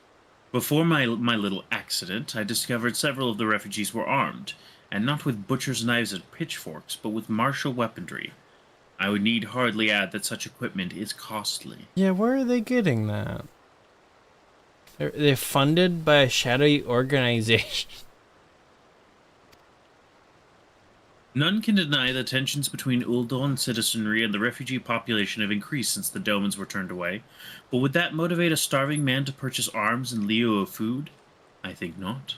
Before my little accident, I discovered several of the refugees were armed, and not with butcher's knives and pitchforks, but with martial weaponry. I would need hardly add that such equipment is costly. Yeah, where are they getting that? They're funded by a shadowy organization. None can deny that tensions between Uldon citizenry and the refugee population have increased since the Domans were turned away, but would that motivate a starving man to purchase arms in lieu of food? I think not.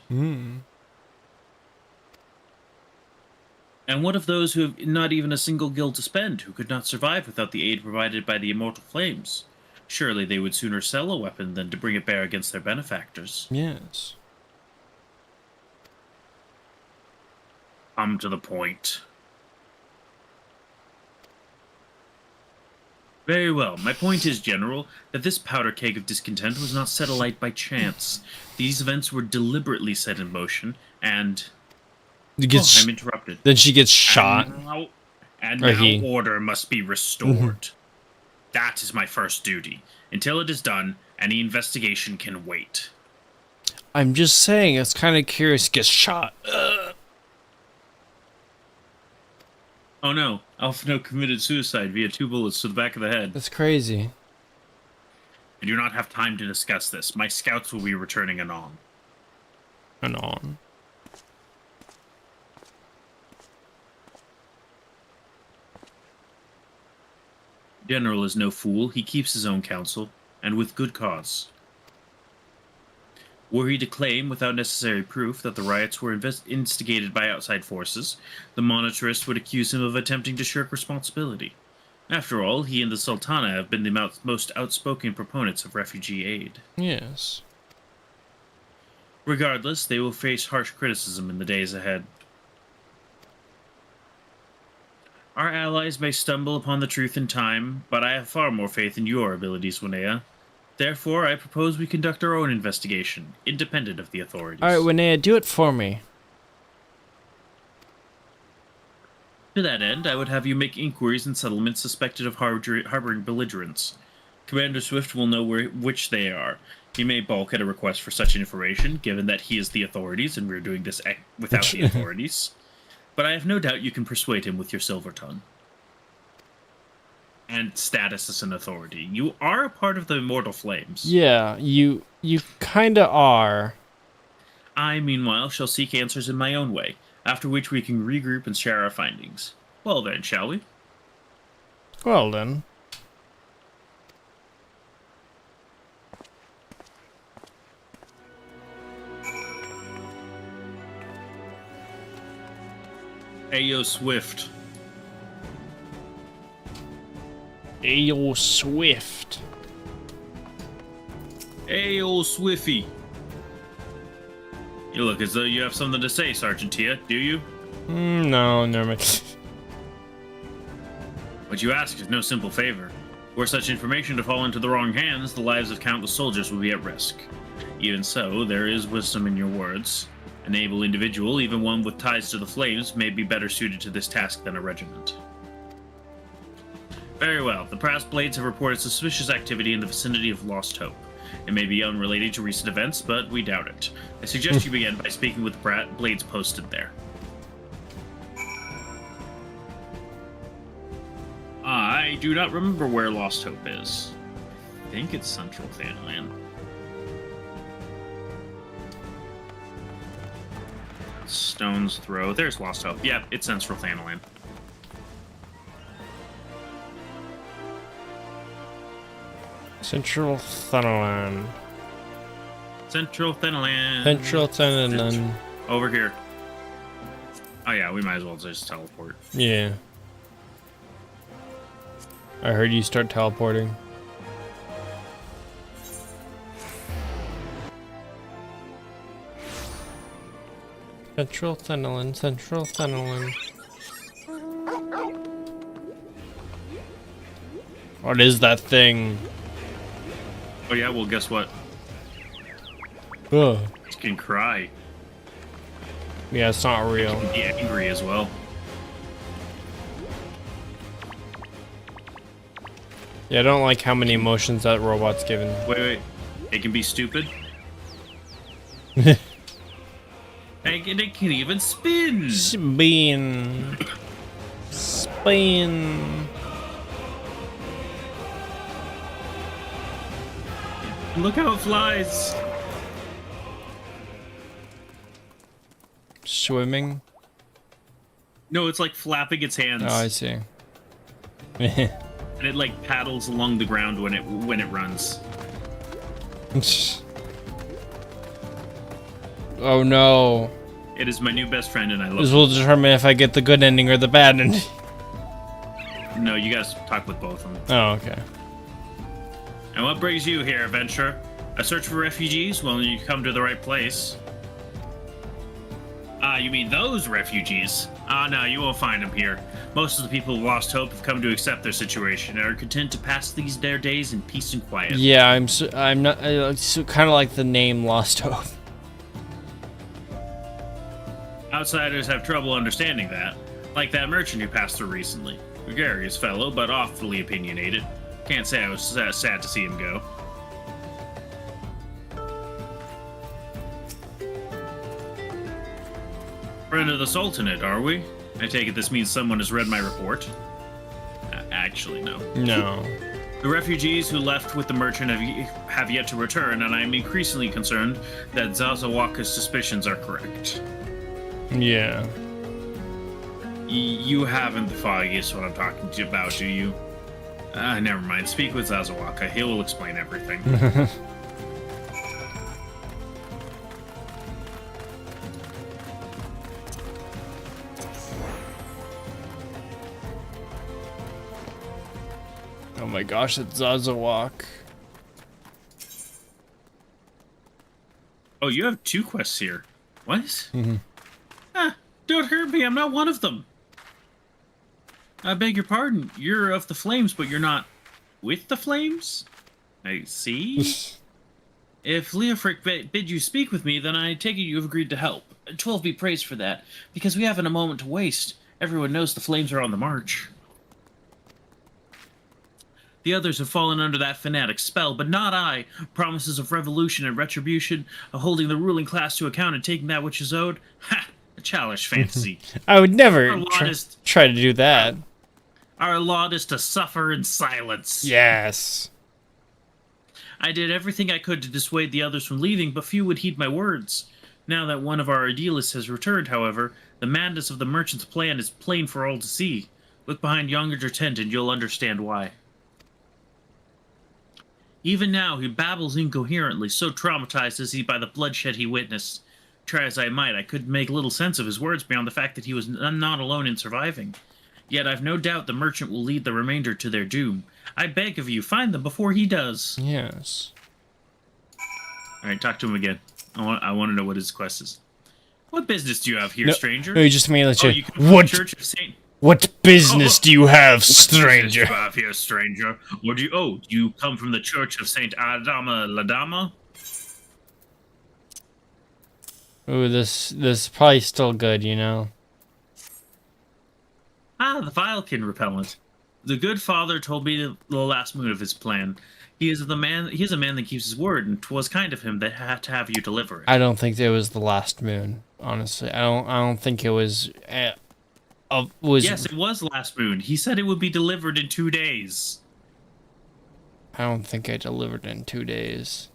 And what of those who have not even a single guild to spend, who could not survive without the aid provided by the immortal flames? Surely they would sooner sell a weapon than to bring it bear against their benefactors. Yes. Come to the point. Very well. My point is, General, that this powder keg of discontent was not set alight by chance. These events were deliberately set in motion, and... I'm interrupted. Then she gets shot. And now order must be restored. That is my first duty. Until it is done, any investigation can wait. I'm just saying, it's kind of curious. Gets shot. Oh no, Alphino committed suicide via 2 bullets to the back of the head. That's crazy. I do not have time to discuss this. My scouts will be returning anon. Anon. General is no fool. He keeps his own counsel, and with good cause. Were he to claim, without necessary proof, that the riots were instigated by outside forces, the monetarist would accuse him of attempting to shirk responsibility. After all, he and the Sultana have been the most outspoken proponents of refugee aid. Yes. Regardless, they will face harsh criticism in the days ahead. Our allies may stumble upon the truth in time, but I have far more faith in your abilities, Winea. Therefore, I propose we conduct our own investigation, independent of the authorities. Alright, Winea, do it for me. To that end, I would have you make inquiries in settlements suspected of harboring belligerents. Commander Swift will know which they are. He may balk at a request for such information, given that he is the authorities and we're doing this without the authorities. But I have no doubt you can persuade him with your silver tongue. And status as an authority. You are a part of the Immortal Flames. Yeah, you kinda are. I, meanwhile, shall seek answers in my own way, after which we can regroup and share our findings. Well then, shall we? Well then. Ayo Swift. Ayo Swift. Ayo Swiffy. You look as though you have something to say, Sergeant Tia, do you? No, never mind. What you ask is no simple favor. Were such information to fall into the wrong hands, the lives of countless soldiers will be at risk. Even so, there is wisdom in your words. An able individual, even one with ties to the Flames, may be better suited to this task than a regiment. Very well. The brass blades have reported suspicious activity in the vicinity of Lost Hope. It may be unrelated to recent events, but we doubt it. I suggest you begin by speaking with the blades posted there. I do not remember where Lost Hope is. I think it's Central Fanland. Stone's Throw. There's Lost Hope. Yep, it's Central Fanland. Central Thanalan. Central Fanland. Central Thanalan. Over here. Oh yeah, we might as well just teleport. Yeah. I heard you start teleporting. Central Thanalan, Central Thanalan. What is that thing? Oh yeah, well guess what? Ugh. It can cry. Yeah, it's not real. It can be angry as well. Yeah, I don't like how many emotions that robot's given. Wait. It can be stupid. And it can even spin! Spin. Spin. Look how it flies! Swimming? No, it's like flapping its hands. Oh, I see. And it like paddles along the ground when it runs. Oh no. It is my new best friend and I love This it. will determine if I get the good ending or the bad ending. No, you guys talk with both of them. Oh, okay. And what brings you here, adventurer? A search for refugees? Well, you come to the right place. Ah, you mean those refugees? Ah, no, you won't find them here. Most of the people who lost hope have come to accept their situation and are content to pass their days in peace and quiet. Yeah, I'm not kind of like the name Lost Hope. Outsiders have trouble understanding that, like that merchant who passed through recently. Gregarious fellow, but awfully opinionated. Can't say I was sad to see him go. Friend of the Sultanate, are we? I take it this means someone has read my report. Actually, no. No. The refugees who left with the merchant have yet to return, and I am increasingly concerned that Zazawaka's suspicions are correct. Yeah. You haven't the foggiest what I'm talking to you about, do you? Never mind. Speak with Zazawaka. He will explain everything. Oh my gosh, it's Zazawak. Oh, you have 2 quests here. What? Don't hurt me. I'm not one of them. I beg your pardon. You're of the flames, but you're not with the flames? I see. If Leofric bid you speak with me, then I take it you have agreed to help. 12 be praised for that, because we haven't a moment to waste. Everyone knows the flames are on the march. The others have fallen under that fanatic's spell, but not I. Promises of revolution and retribution, of holding the ruling class to account and taking that which is owed. Ha! A childish fantasy. I would never Our lot is- try to do that. Our lot is to suffer in silence. Yes. I did everything I could to dissuade the others from leaving, but few would heed my words. Now that one of our idealists has returned, however, the madness of the merchant's plan is plain for all to see. Look behind yonder tent and you'll understand why. Even now, he babbles incoherently, so traumatized is he by the bloodshed he witnessed. Try as I might, I couldn't make little sense of his words beyond the fact that he was not alone in surviving. Yet I've no doubt the merchant will lead the remainder to their doom. I beg of you, find them before he does. Yes. Alright, talk to him again. I want to know what his quest is. What business do you have here, No, stranger? No, you just made Oh, you come from the Church of Saint... What business do you have, stranger? What business do you have here, stranger? Or do you... Oh, do you come from the Church of Saint Adama Ladama? Ooh, this is probably still good, you know. Ah, the Vilekin repellent. The good father told me the last moon of his plan. He is a man that keeps his word, and 'twas kind of him that had to have you deliver it. I don't think it was the last moon. Honestly, I don't think it was. Yes, it was last moon. He said it would be delivered in 2 days. I don't think I delivered in 2 days.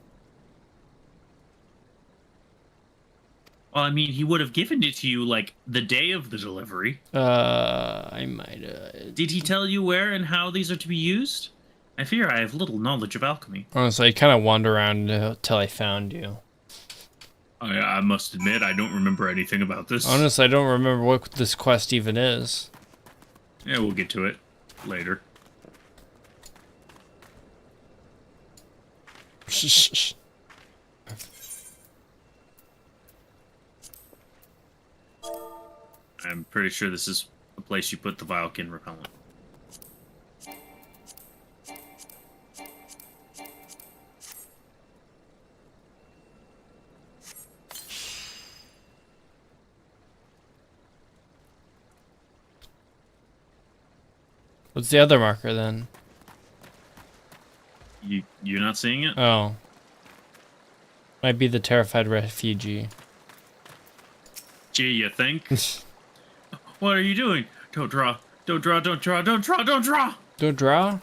Well, I mean, he would have given it to you, like, the day of the delivery. I might. Did he tell you where and how these are to be used? I fear I have little knowledge of alchemy. Honestly, I kind of wandered around until I found you. I must admit, I don't remember anything about this. Honestly, I don't remember what this quest even is. Yeah, we'll get to it later. I'm pretty sure this is the place you put the Vilekin repellent. What's the other marker then? You're not seeing it? Oh. Might be the terrified refugee. Gee, you think? What are you doing? Don't draw. Don't draw, don't draw, don't draw, don't draw! Don't draw?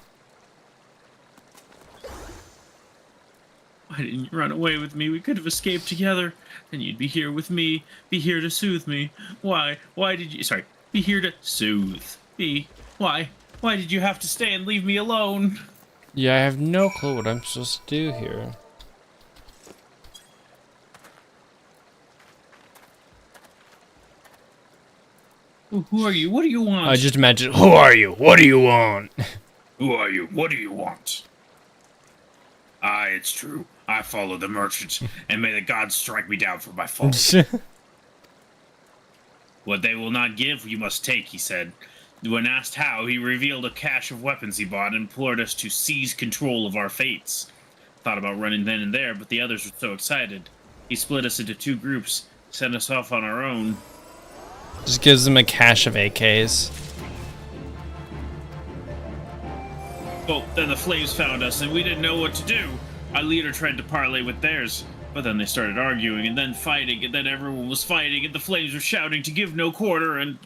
Why didn't you run away with me? We could have escaped together. Then you'd be here with me. Be here to soothe me. Why? Why did you... Sorry. Be here to soothe. Why? Why did you have to stay and leave me alone? Yeah, I have no clue what I'm supposed to do here. Who are you? What do you want? I just imagine, who are you? What do you want? Who are you? What do you want? Aye, it's true. I follow the merchants, and may the gods strike me down for my fault. What they will not give, you must take, he said. When asked how, he revealed a cache of weapons he bought and implored us to seize control of our fates. Thought about running then and there, but the others were so excited. He split us into 2 groups, sent us off on our own. Just gives them a cache of AKs. Well, then the flames found us, and we didn't know what to do. Our leader tried to parley with theirs, but then they started arguing, and then fighting, and then everyone was fighting, and the flames were shouting to give no quarter, and...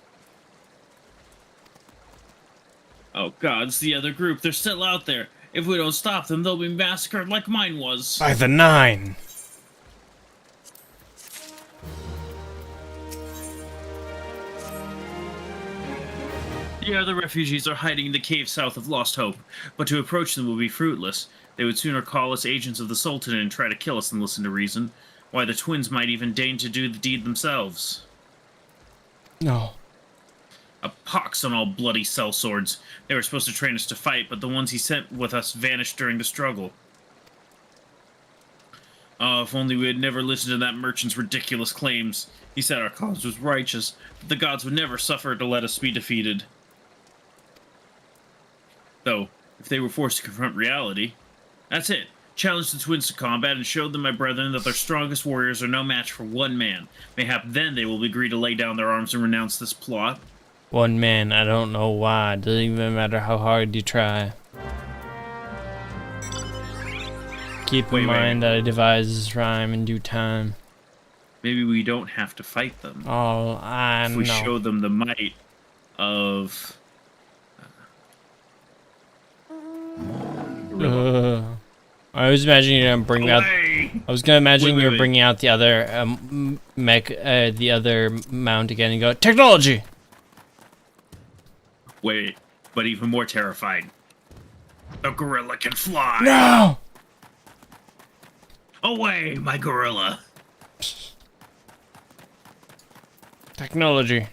Oh god, it's the other group. They're still out there. If we don't stop them, they'll be massacred like mine was. By the 9. The other refugees are hiding in the cave south of Lost Hope, but to approach them will be fruitless. They would sooner call us agents of the Sultan and try to kill us than listen to reason. Why, the twins might even deign to do the deed themselves. No. A pox on all bloody sellswords. They were supposed to train us to fight, but the ones he sent with us vanished during the struggle. Oh, if only we had never listened to that merchant's ridiculous claims. He said our cause was righteous, but the gods would never suffer to let us be defeated. Though, if they were forced to confront reality, that's it. Challenged the twins to combat and showed them, my brethren, that their strongest warriors are no match for one man. Mayhap then they will agree to lay down their arms and renounce this plot. One man, I don't know why. Doesn't even matter how hard you try. Keep in mind that I devised this rhyme in due time. Maybe we don't have to fight them. Oh, I know. If we show them the might of... I was imagining you're gonna bring out. I was gonna imagine you're bringing out the other mech, the other mount again, and go technology. Wait, but even more terrifying. The gorilla can fly. No. Away, my gorilla. Technology.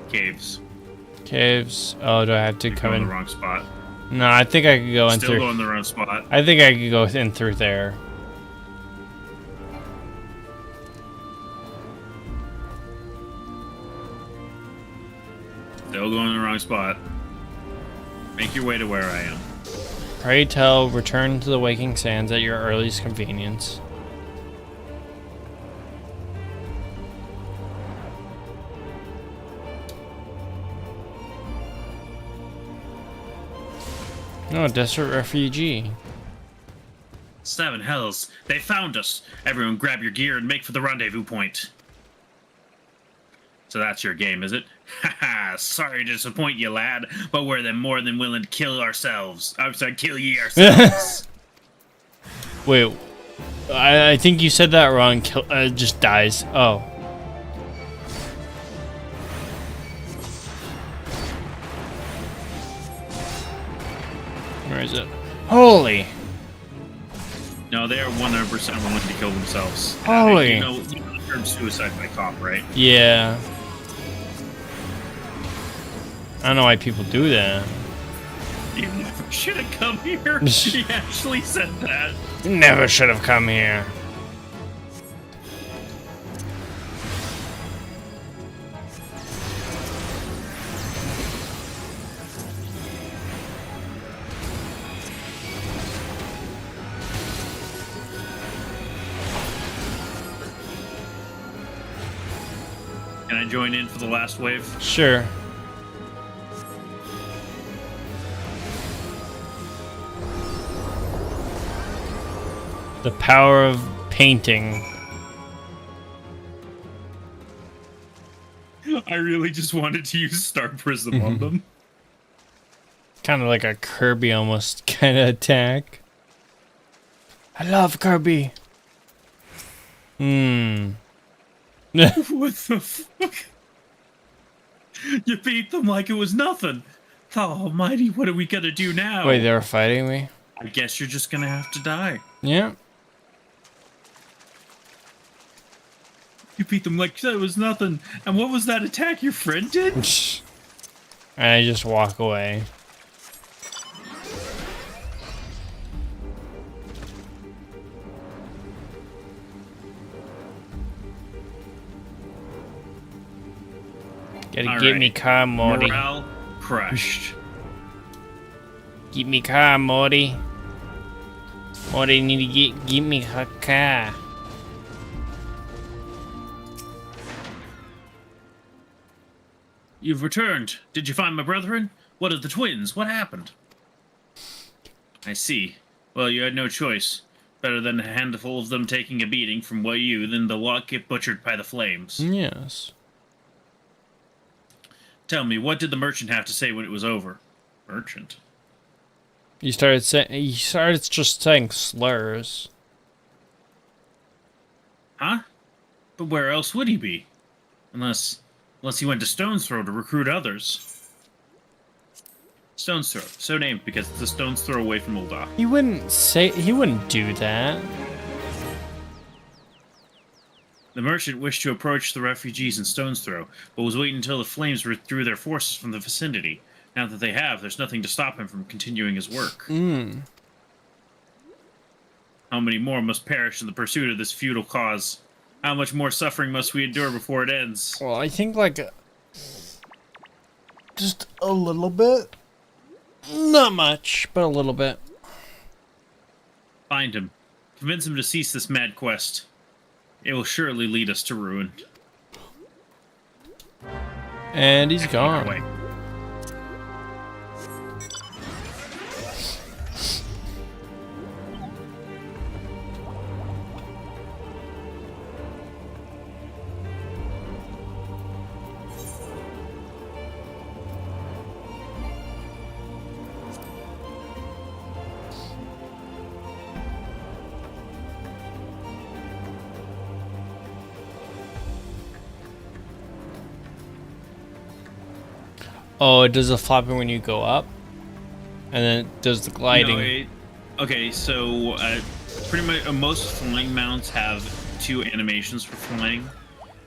Caves. Caves. Oh, do I have to come in? The wrong spot. No, I think I could go in through. Still going the wrong spot. I think I could go in through there. Still going the wrong spot. Make your way to where I am. Pray tell, return to the waking sands at your earliest convenience. No, desperate refugee. 7 hells. They found us. Everyone grab your gear and make for the rendezvous point. So that's your game, is it? Haha, sorry to disappoint you, lad, but we're then more than willing to kill ourselves. I'm sorry, kill ye ourselves. Wait, I think you said that wrong. Just dies. Oh. Where is it? Holy! No, they are 100% willing to kill themselves. Holy! You know the term suicide by cop, right? Yeah. I don't know why people do that. You never should have come here. She actually said that. You never should have come here. Can I join in for the last wave? Sure. The power of painting. I really just wanted to use Star Prism on them. Kind of like a Kirby almost kind of attack. I love Kirby. What the fuck? You beat them like it was nothing. Oh, almighty, what are we gonna do now? Wait, they were fighting me? I guess you're just gonna have to die. Yeah. You beat them like it was nothing. And what was that attack your friend did? And I just walk away. Gotta get me calm, Morty. Morale crushed. Get me car, Morty. Morty need to get me her car. You've returned. Did you find my brethren? What of the twins? What happened? I see. Well, you had no choice. Better than a handful of them taking a beating from what you than the lot get butchered by the flames. Yes. Tell me, what did the merchant have to say when it was over? Merchant? He started just saying slurs. Huh? But where else would he be? Unless he went to Stone's Throw to recruit others. Stone's Throw, so named because it's a stone's throw away from Ul'dah. He wouldn't do that. The merchant wished to approach the refugees in Stone's Throw, but was waiting until the flames withdrew their forces from the vicinity. Now that they have, there's nothing to stop him from continuing his work. How many more must perish in the pursuit of this futile cause? How much more suffering must we endure before it ends? Well, I think like just a little bit. Not much, but a little bit. Find him. Convince him to cease this mad quest. It will surely lead us to ruin. And he's gone. Away. Oh, it does the flopping when you go up, and then it does the gliding. No, okay, so pretty much most flying mounts have two animations for flying.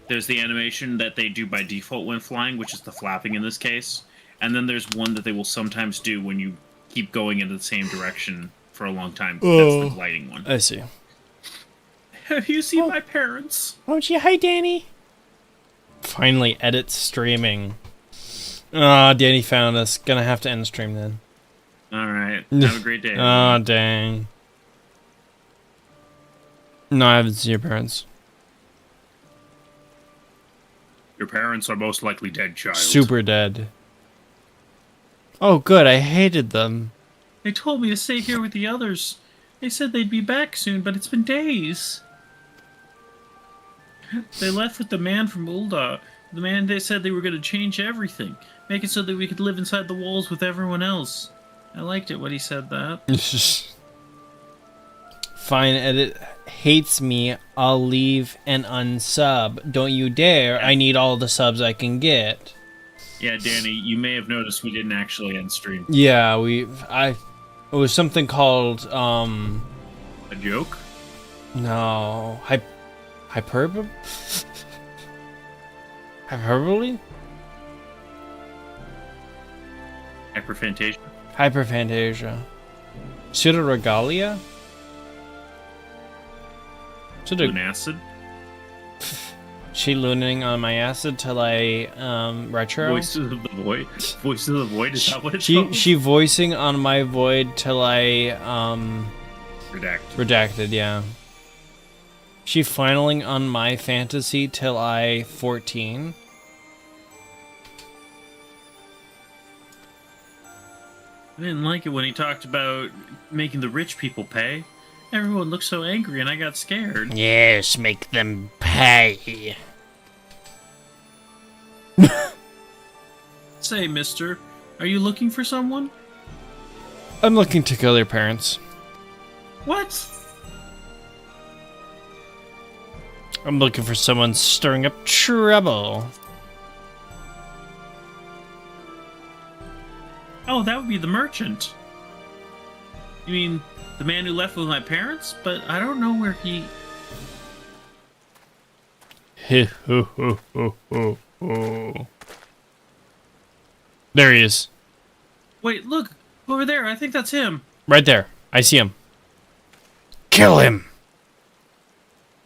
There's the animation that they do by default when flying, which is the flapping in this case, and then there's one that they will sometimes do when you keep going in the same direction for a long time. That's the gliding one. I see. Have you seen my parents? Oh, gee, hi, Danny. Finally, edit streaming. Ah, Danny found us. Gonna have to end stream then. Alright, have a great day. Oh, dang. No, I haven't seen your parents. Your parents are most likely dead, child. Super dead. Oh, good. I hated them. They told me to stay here with the others. They said they'd be back soon, but it's been days. They left with the man from Ul'dah. The man they said they were going to change everything. Make it so that we could live inside the walls with everyone else. I liked it when he said that. Fine, edit hates me. I'll leave and unsub. Don't you dare. I need all the subs I can get. Yeah, Danny, you may have noticed we didn't actually end stream. Yeah, it was something called, A joke? no, hyperbole? Hyperbole? Hyperphantasia? Hyperphantasia. Pseudoregalia? Lunacid? She looning on my acid till I, retro? Voices of the Void? Voices of the Void, is that what it's She called? voicing on my void till I, redacted, yeah. She finaling on my fantasy till I 14. I didn't like it when he talked about making the rich people pay. Everyone looked so angry and I got scared. Yes, make them pay. Say, mister, are you looking for someone? I'm looking to kill your parents. What? I'm looking for someone stirring up trouble. Oh, that would be the merchant. You mean the man who left with my parents? But I don't know where he... There he is. Wait, look! Over there, I think that's him. Right there. I see him. Kill him!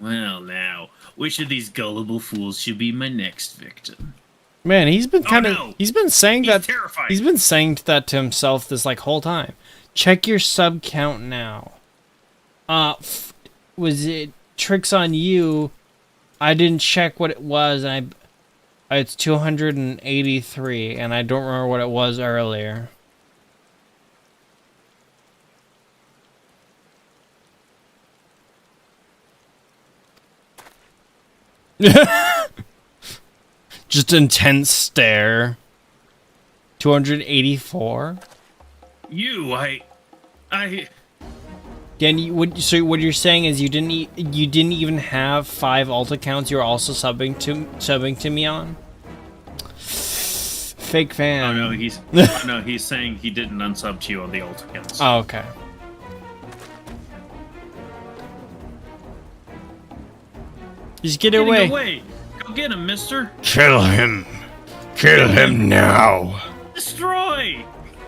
Well, now, which of these gullible fools should be my next victim? Man, he's been kind of... no. He's been saying He's that... terrifying. He's been saying that to himself this, like, whole time. Check your sub count now. Was it Tricks on You? I didn't check what it was, and it's 283, and I don't remember what it was earlier. Just intense stare. 284. Again, so what you're saying is you didn't even have 5 alt accounts. You're also subbing to me on. Fake fan. Oh no, he's saying he didn't unsub to you on the alt accounts. Oh, okay. Just get away. Go get him, mister. Kill him. Kill him now. Destroy.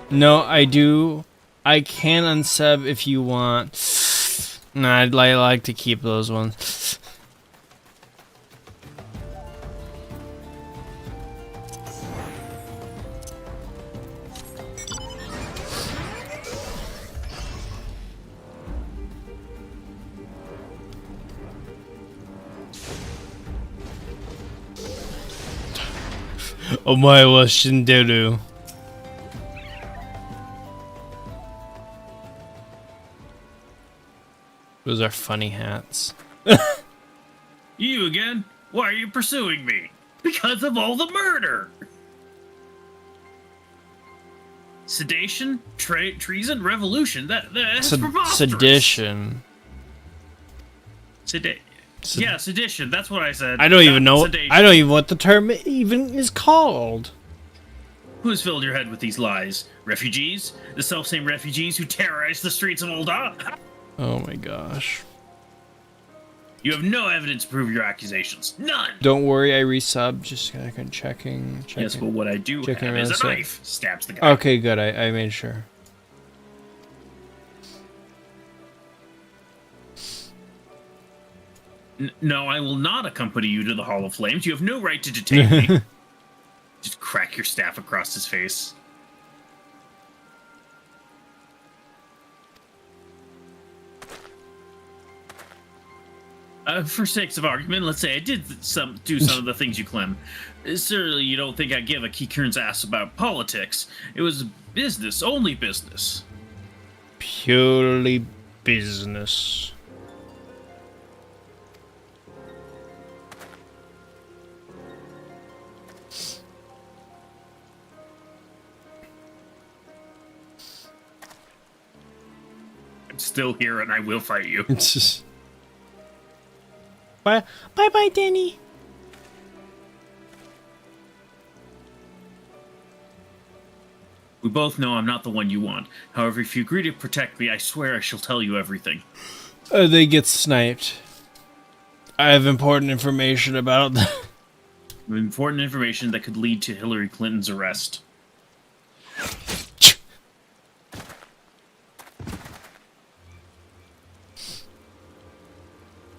No, I do. I can unsub if you want. Nah, I'd like to keep those ones. Omae wa shinderu. Those are funny hats. You again? Why are you pursuing me? Because of all the murder! Sedation? Treason? Revolution? That's preposterous. Sedition. Yeah, sedition. That's what I said. I don't even know. Sedation. I don't even know what the term even is called. Who has filled your head with these lies? Refugees? The selfsame refugees who terrorize the streets of Ul'dah? Oh my gosh. You have no evidence to prove your accusations. None! Don't worry, I resub. Just checking. Yes, but what I do Checking have is around, a so- knife. Stabs the guy. Okay, good. I made sure. No, I will not accompany you to the Hall of Flames. You have no right to detain me. Just crack your staff across his face. For sakes of argument, let's say I did do some of the things you claim. Certainly, you don't think I give a Kikurn's ass about politics. It was business, only business. Purely business. I'm still here, and I will fight you. It's just... Bye, Danny. We both know I'm not the one you want. However, if you agree to protect me, I swear I shall tell you everything. They get sniped. I have important information about them. Important information that could lead to Hillary Clinton's arrest.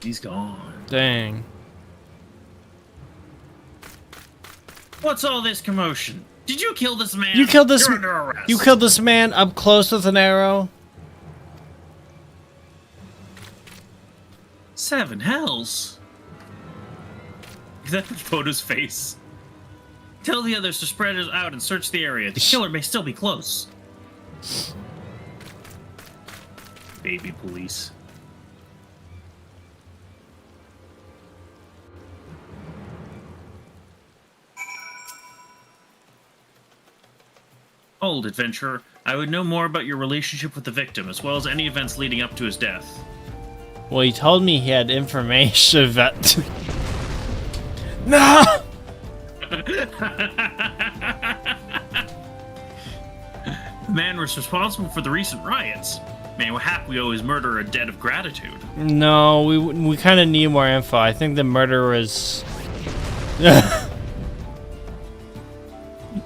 He's gone. Dang. What's all this commotion? Did you kill this man? You killed this. You're under arrest. You killed this man up close with an arrow. 7 hells. Is that the photo's face? Tell the others to spread us out and search the area. The killer may still be close. Baby police. Old adventurer, I would know more about your relationship with the victim, as well as any events leading up to his death. Well, he told me he had information that... No! The man was responsible for the recent riots. Mayhap we owe his murderer a debt of gratitude. No, we kind of need more info. I think the murderer was...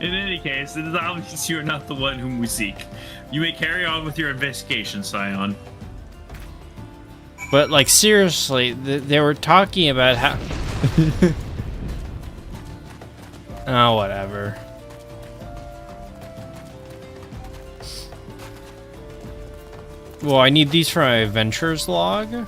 In any case, it is obvious you are not the one whom we seek. You may carry on with your investigation, Scion. But, like, seriously, they were talking about how... Oh, whatever. Well, I need these for my adventures log.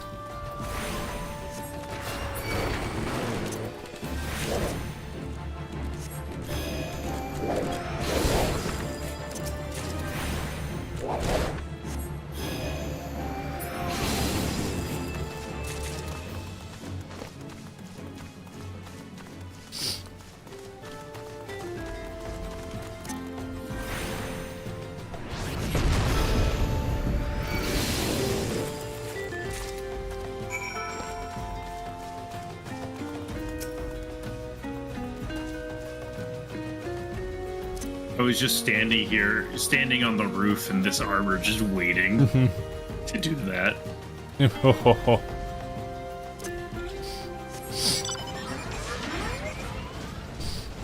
I was just standing on the roof in this armor, just waiting to do that.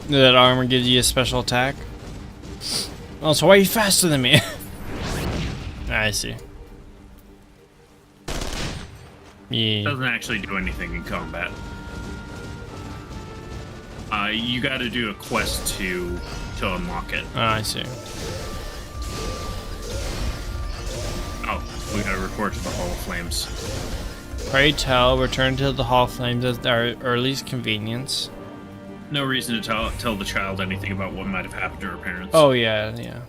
That armor gives you a special attack. Oh, so why are you faster than me? I see. Yeah. Doesn't actually do anything in combat. You got to do a quest to unlock it. Oh, I see. Oh, we got to report to the Hall of Flames. Pray tell, return to the Hall of Flames at our earliest convenience. No reason to tell the child anything about what might have happened to her parents. Oh, yeah, yeah.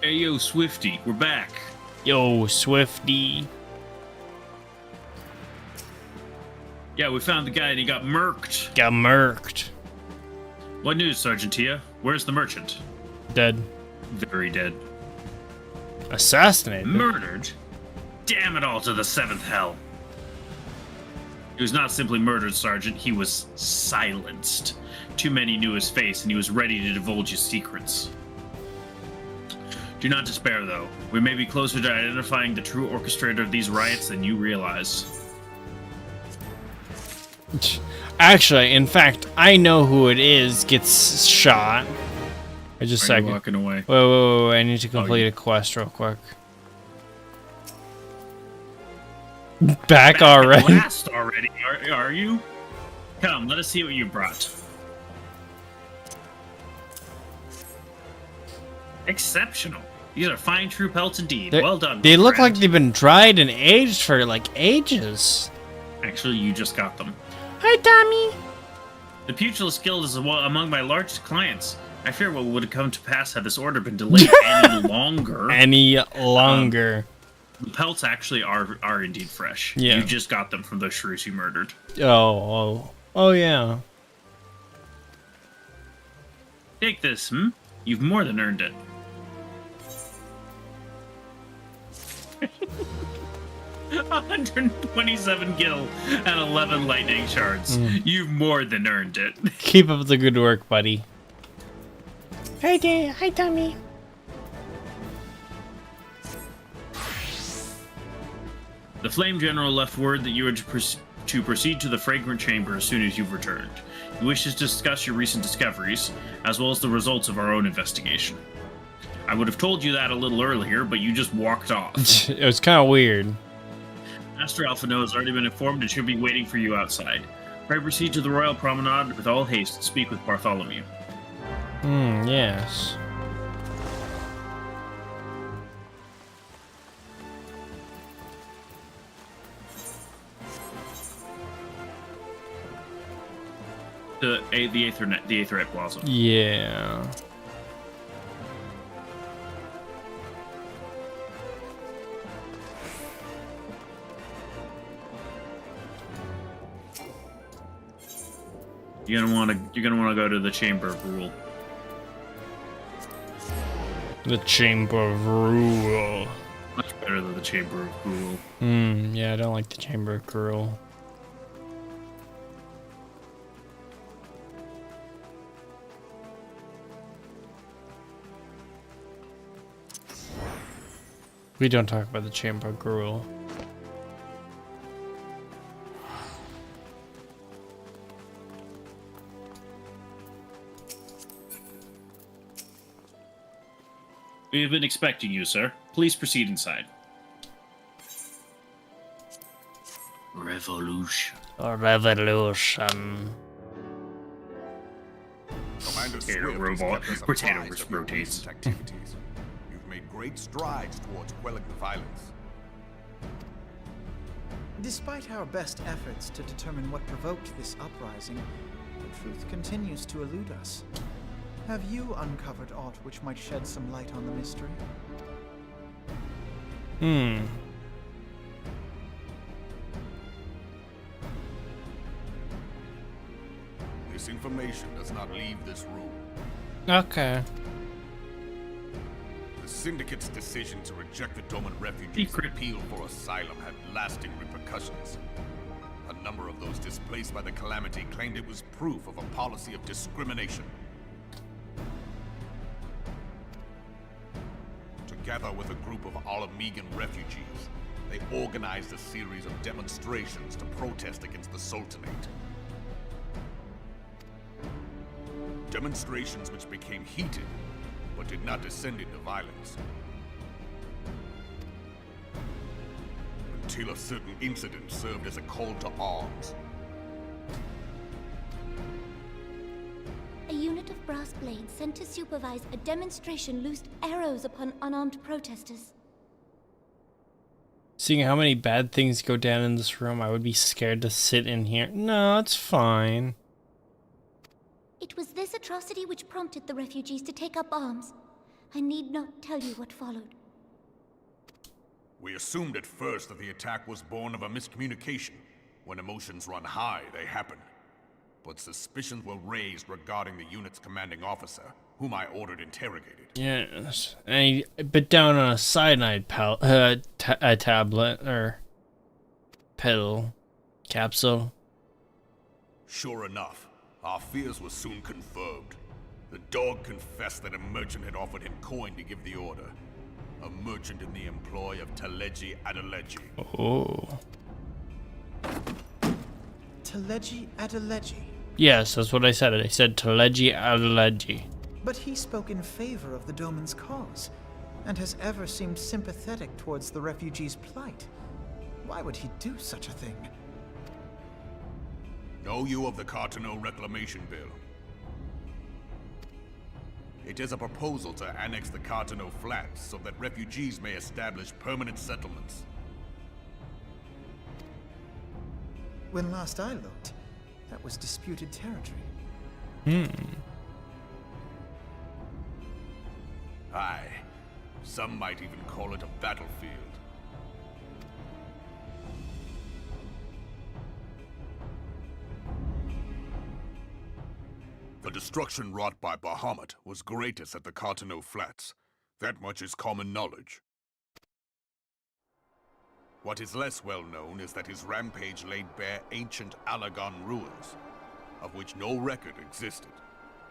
Hey, yo, Swifty, we're back. Yo, Swifty. Yeah, we found the guy and he got murked. Got murked. What news, Sergeant Tia? Where's the merchant? Dead. Very dead. Assassinated. Murdered? Damn it all to the seventh hell. He was not simply murdered, Sergeant. He was silenced. Too many knew his face and he was ready to divulge his secrets. Do not despair, though. We may be closer to identifying the true orchestrator of these riots than you realize. Actually, in fact, I know who it is gets shot. Just a second. Walking away. Wait, I need to complete a quest real quick. Back already? Last already, are you? Come, let us see what you brought. Exceptional. These are fine true pelts indeed. Well done. They look friend. like they've been dried and aged for like ages. Actually, you just got them. Hi, Tommy. The Pugilist Guild is among my largest clients. I fear what would have come to pass had this order been delayed any longer. The pelts actually are indeed fresh. Yeah. You just got them from those shrews you murdered. Oh, yeah. Take this, You've more than earned it. 127 gil and 11 lightning shards. You've more than earned it. Keep up the good work, buddy. Hi there. Hi, Tommy. The Flame General left word that you are to proceed to the Fragrant Chamber as soon as you've returned. He wishes to discuss your recent discoveries, as well as the results of our own investigation. I would have told you that a little earlier, but you just walked off. It was kind of weird. Master Alphino has already been informed and should be waiting for you outside. Pray proceed to the Royal Promenade with all haste to speak with Bartholomew. Yes. The Aethernet Plaza. Yeah. You're gonna want to go to the Chamber of Rule. The Chamber of Rule. Much better than the Chamber of Rule. Yeah, I don't like the Chamber of Rule. We don't talk about the Chamber of Gruel. We have been expecting you, sir. Please proceed inside. Revolution. Revolution. Commander Potato Swift has robot. kept us Potato apprised of your rotates. recent activities. You've made great strides towards quelling the violence. Despite our best efforts to determine what provoked this uprising, the truth continues to elude us. Have you uncovered aught which might shed some light on the mystery? This information does not leave this room. Okay. The Syndicate's decision to reject the Doman refugees' Secret. appeal for asylum had lasting repercussions. A number of those displaced by the calamity claimed it was proof of a policy of discrimination. Together with a group of Alamegan refugees, they organized a series of demonstrations to protest against the Sultanate. Demonstrations which became heated, but did not descend into violence. Until a certain incident served as a call to arms. A unit of brass blades sent to supervise a demonstration loosed arrows upon unarmed protesters. Seeing how many bad things go down in this room, I would be scared to sit in here. No, it's fine. It was this atrocity which prompted the refugees to take up arms. I need not tell you what followed. We assumed at first that the attack was born of a miscommunication. When emotions run high, they happen. But suspicions were raised regarding the unit's commanding officer, whom I ordered interrogated. Yes, and he bit down on a cyanide tablet, or pill, capsule. Sure enough, our fears were soon confirmed. The dog confessed that a merchant had offered him coin to give the order. A merchant in the employ of Teleji Adeleji. Oh. Teleji Adeleji. Yes, that's what I said. I said Teleji Adeleji. But he spoke in favor of the Doman's cause, and has ever seemed sympathetic towards the refugees' plight. Why would he do such a thing? Know you of the Cartano Reclamation Bill? It is a proposal to annex the Cartano Flats so that refugees may establish permanent settlements. When last I looked, that was disputed territory. Aye. Some might even call it a battlefield. The destruction wrought by Bahamut was greatest at the Cartano Flats. That much is common knowledge. What is less well known is that his rampage laid bare ancient Alagon ruins, of which no record existed.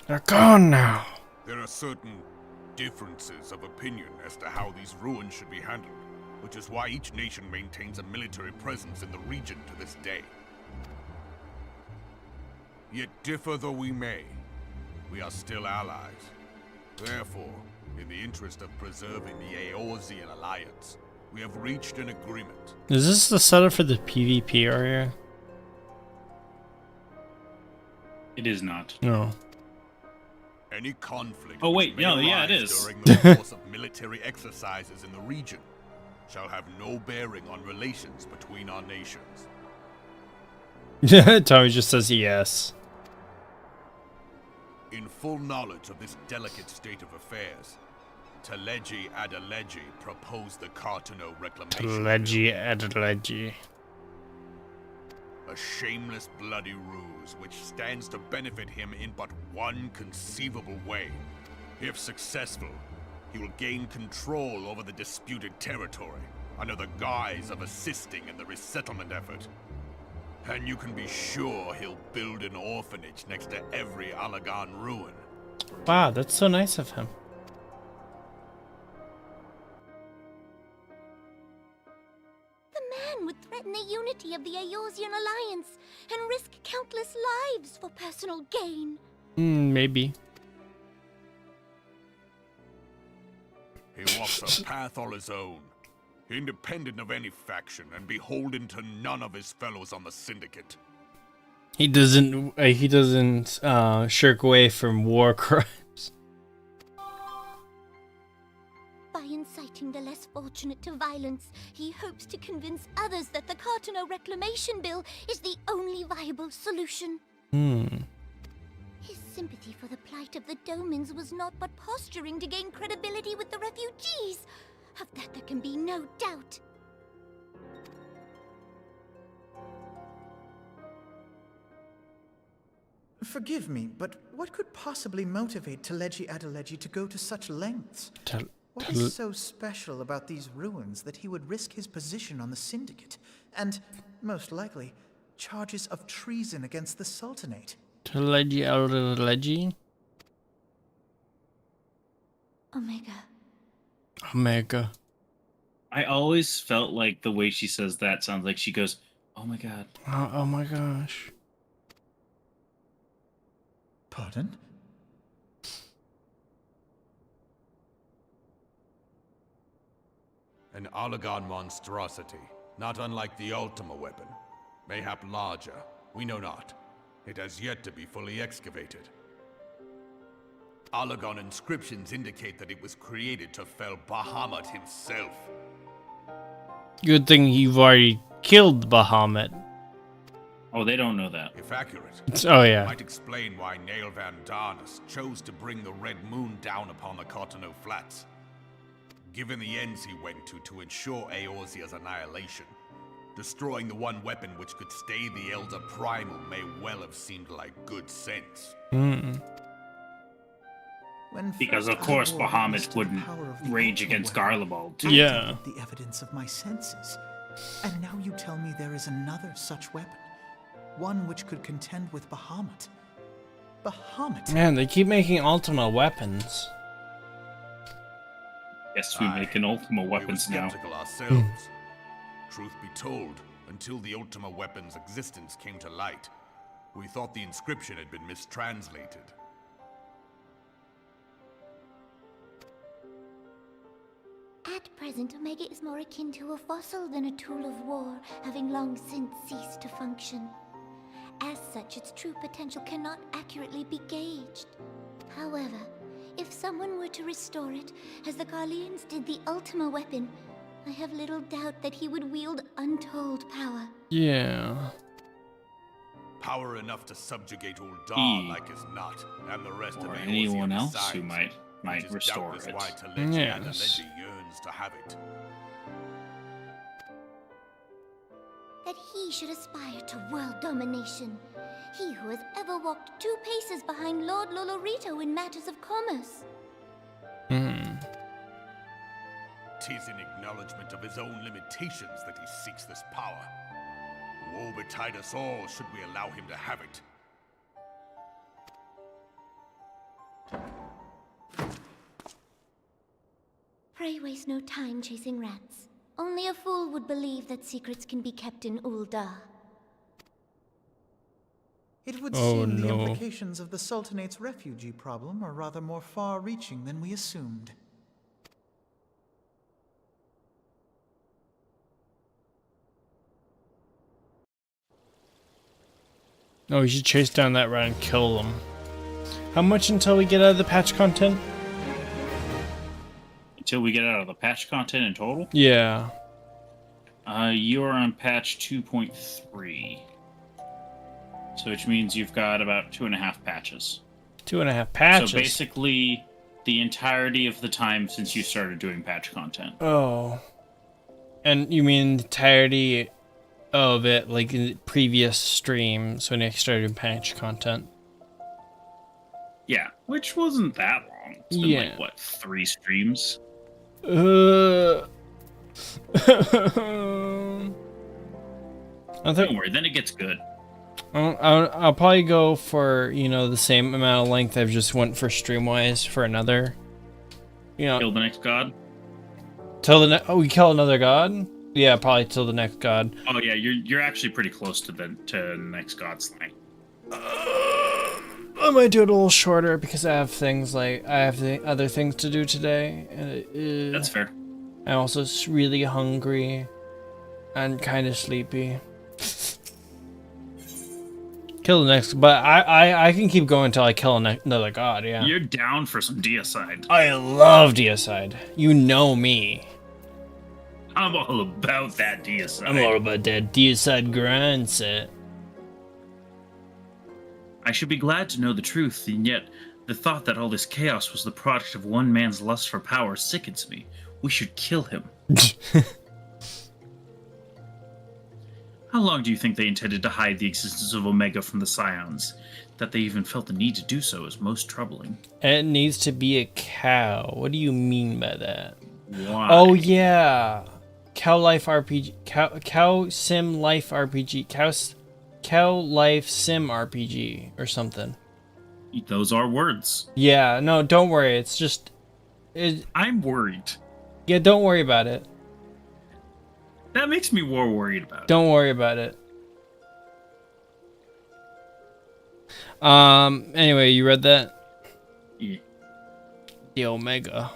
They're gone now. There are certain differences of opinion as to how these ruins should be handled, which is why each nation maintains a military presence in the region to this day. Yet differ though we may, we are still allies. Therefore, in the interest of preserving the Eorzean alliance, we have reached an agreement. Is this the setup for the PvP area? It is not. No. Any conflict Oh, wait, which may no, yeah, it arise is. during the course of military exercises in the region shall have no bearing on relations between our nations. Tommy just says yes. In full knowledge of this delicate state of affairs, Teleji Adeleji proposed the Cartano Reclamation Teleji Adeleji. A shameless bloody ruse which stands to benefit him in but one conceivable way. If successful, he will gain control over the disputed territory under the guise of assisting in the resettlement effort. And you can be sure he'll build an orphanage next to every Allagan ruin. Wow, that's so nice of him. The man would threaten the unity of the Eorzean Alliance and risk countless lives for personal gain. Maybe. He walks a path all his own, independent of any faction and beholden to none of his fellows on the Syndicate. He doesn't shirk away from war crimes. By inciting the less fortunate to violence, he hopes to convince others that the Cartano Reclamation Bill is the only viable solution. His sympathy for the plight of the Domans was not but posturing to gain credibility with the refugees. Of that there can be no doubt. Forgive me, but what could possibly motivate Teleji Adeleji to go to such lengths? What is so special about these ruins that he would risk his position on the Syndicate, and, most likely, charges of treason against the Sultanate? Teleji Adeleji? Omega. I always felt like the way she says that sounds like she goes, "Oh my god." Oh my gosh. Pardon? An Allagan monstrosity, not unlike the Ultima weapon. Mayhap larger, we know not. It has yet to be fully excavated. Allagan inscriptions indicate that it was created to fell Bahamut himself. Good thing you've already killed Bahamut. Oh, they don't know that. If accurate, Oh yeah. might explain why Nail Van Darnus chose to bring the Red Moon down upon the Cartano Flats. Given the ends he went to ensure Eorzea's annihilation, destroying the one weapon which could stay the Elder Primal may well have seemed like good sense. Because of course Bahamut wouldn't rage against Garlemald. Yeah. The evidence of my senses. And now you tell me there is another such weapon. One which could contend with Bahamut. Bahamut? Man, they keep making Ultima weapons. Yes, we make an Ultima weapons we were now. skeptical ourselves. Truth be told, until the Ultima weapon's existence came to light, we thought the inscription had been mistranslated. At present, Omega is more akin to a fossil than a tool of war, having long since ceased to function. As such, its true potential cannot accurately be gauged. However, if someone were to restore it, as the Garleans did the Ultima weapon, I have little doubt that he would wield untold power. Yeah. Power enough to subjugate Ul'dah like as not, and the rest Or of anyone Eorzea else who besides, might which is restore doubtless it. why Teleji Yes. Adeleji yearns to have it. That he should aspire to world domination. He who has ever walked 2 paces behind Lord Lolorito in matters of commerce. 'Tis in acknowledgement of his own limitations that he seeks this power. Woe betide us all should we allow him to have it. Pray waste no time chasing rats. Only a fool would believe that secrets can be kept in Ul'dah. It would Oh, seem the no. implications of the Sultanate's refugee problem are rather more far-reaching than we assumed. Oh, we should chase down that rat and kill them. How much until we get out of the patch content? Until we get out of the patch content in total? Yeah. You're on patch 2.3. So which means you've got about 2.5 patches. 2.5 patches. So basically, the entirety of the time since you started doing patch content. Oh. And you mean entirety of it, like in previous streams when I started patch content. Yeah, which wasn't that long. It's been Yeah. like, what, 3 streams? I think Don't worry, then it gets good. I'll probably go for, you know, the same amount of length I've just went for stream-wise for another. You know, Kill the next god? till the we kill another god? Yeah, probably till the next god. Oh yeah, you're actually pretty close to the next god's line. I might do it a little shorter because I have things like I have the other things to do today, and That's fair. I'm also really hungry and kind of sleepy. Kill the next, but I can keep going until I kill another god. Yeah. You're down for some deicide. I love deicide. You know me. I'm all about that deicide. I'm all about that deicide grind set. I should be glad to know the truth, and yet the thought that all this chaos was the product of one man's lust for power sickens me. We should kill him. How long do you think they intended to hide the existence of Omega from the Scions? That they even felt the need to do so is most troubling. It needs to be a cow. What do you mean by that? Why? Oh yeah, cow life RPG, cow sim life RPG, cow life sim RPG or something. Those are words. Yeah, no, don't worry. It's just, I'm worried. Yeah, don't worry about it. That makes me more worried about it. Don't worry about it. Anyway, you read that? Yeah. The Omega.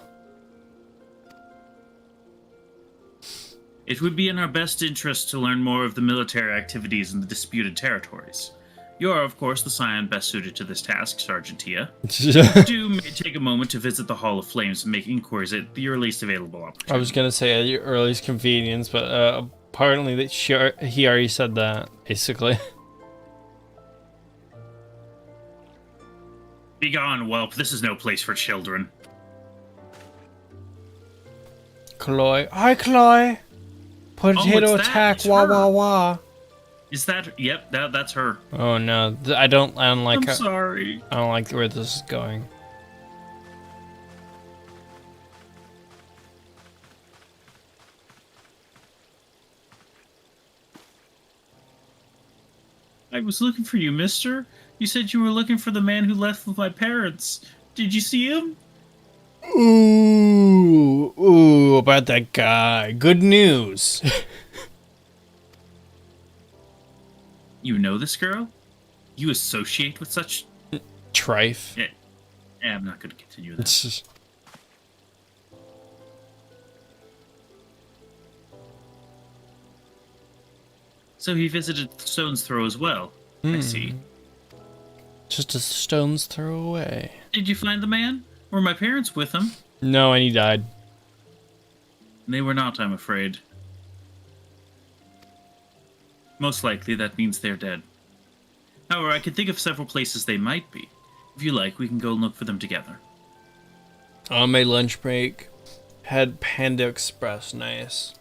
It would be in our best interest to learn more of the military activities in the disputed territories. You are, of course, the Scion best suited to this task, Sergeant Tia. Do take a moment to visit the Hall of Flames and make inquiries at the earliest available opportunity. I was gonna say at your earliest convenience, but apparently that he already said that, basically. Begone, whelp. This is no place for children. Chloe. Hi, Chloe. Potato attack. It's Wah her. wah wah. Is that? Yep, that's her. Oh no, I don't like. I'm sorry. I don't like where this is going. I was looking for you, mister. You said you were looking for the man who left with my parents. Did you see him? Ooh, about that guy. Good news. You know this girl? You associate with such... Trife. Yeah, I'm not going to continue that. It's just... So he visited Stone's Throw as well. I see. Just a stone's throw away. Did you find the man? Were my parents with him? No, and he died. They were not, I'm afraid. Most likely, that means they're dead. However, I can think of several places they might be. If you like, we can go and look for them together. On my lunch break, had Panda Express. Nice.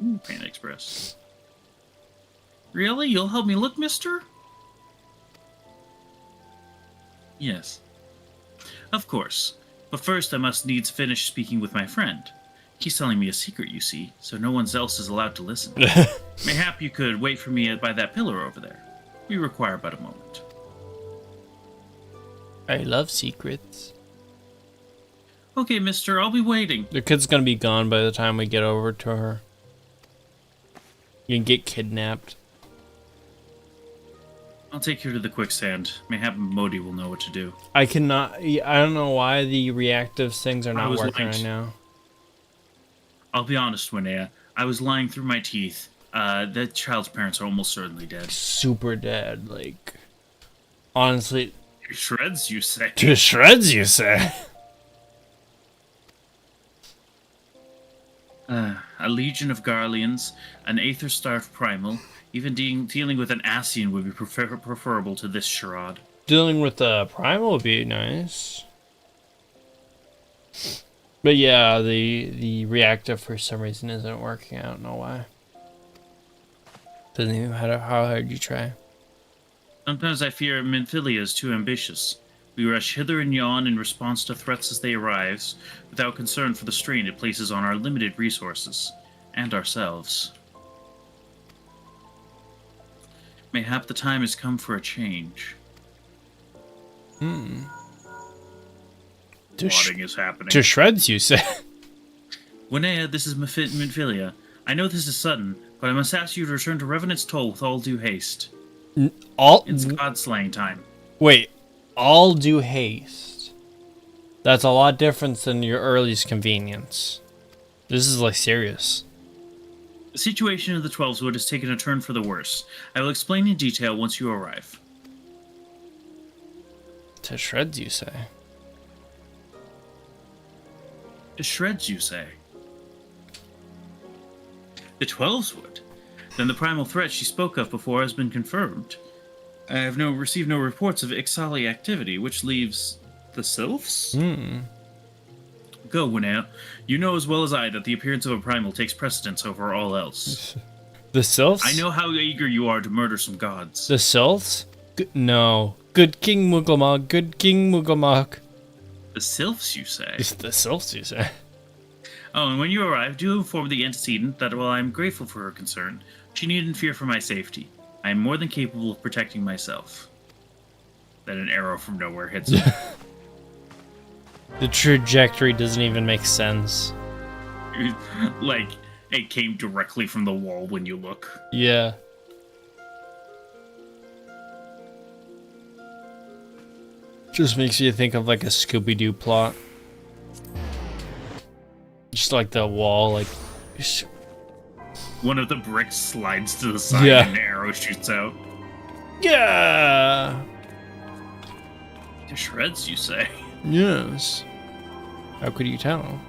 Ooh, Panda Express. Really? You'll help me look, mister? Yes. Of course. But first, I must needs finish speaking with my friend. He's telling me a secret, you see, so no one else is allowed to listen. Mayhap you could wait for me by that pillar over there. We require but a moment. I love secrets. Okay, mister, I'll be waiting. The kid's gonna be gone by the time we get over to her. You can get kidnapped. I'll take you to the quicksand. Mayhap Modi will know what to do. I cannot. I don't know why the reactive things are not was working lying. right now. I'll be honest, Winea. I was lying through my teeth. That child's parents are almost certainly dead. Super dead, like. Honestly. To shreds, you say? To shreds, you say? A legion of Garleans, an Aether-starved primal, even dealing with an Ascian would be preferable to this charade. Dealing with the primal would be nice. But yeah, the reactive for some reason isn't working. I don't know why. Doesn't even matter how hard you try. Sometimes I fear Minfilia is too ambitious. We rush hither and yon in response to threats as they arise, without concern for the strain it places on our limited resources, and ourselves. Mayhap the time has come for a change. Plotting is happening. To shreds, you say? Winea, this is Minfilia. I know this is sudden, but I must ask you to return to Revenant's Toll with all due haste. It's god-slaying time. Wait, all due haste. That's a lot different than your earliest convenience. This is like serious. The situation of the Twelveswood has taken a turn for the worse. I will explain in detail once you arrive. To shreds, you say? To shreds, you say? The Twelveswood? Then the primal threat she spoke of before has been confirmed. I have received no reports of XIV activity, which leaves the Sylphs? Go, Winea. You know as well as I that the appearance of a primal takes precedence over all else. The Sylphs? I know how eager you are to murder some gods. The Sylphs? No. Good King Mugglemog, good King Mugglemog. The Sylphs, you say? It's the Sylphs, you say? Oh, and when you arrive, do inform the antecedent that while I am grateful for her concern, she needn't fear for my safety. I am more than capable of protecting myself. Then an arrow from nowhere hits her. The trajectory doesn't even make sense. Like, it came directly from the wall when you look. Yeah. Just makes you think of like a Scooby-Doo plot. Just like the wall, like... One of the bricks slides to the side Yeah. and an arrow shoots out. Yeah! To shreds, you say? Yes. How could you tell?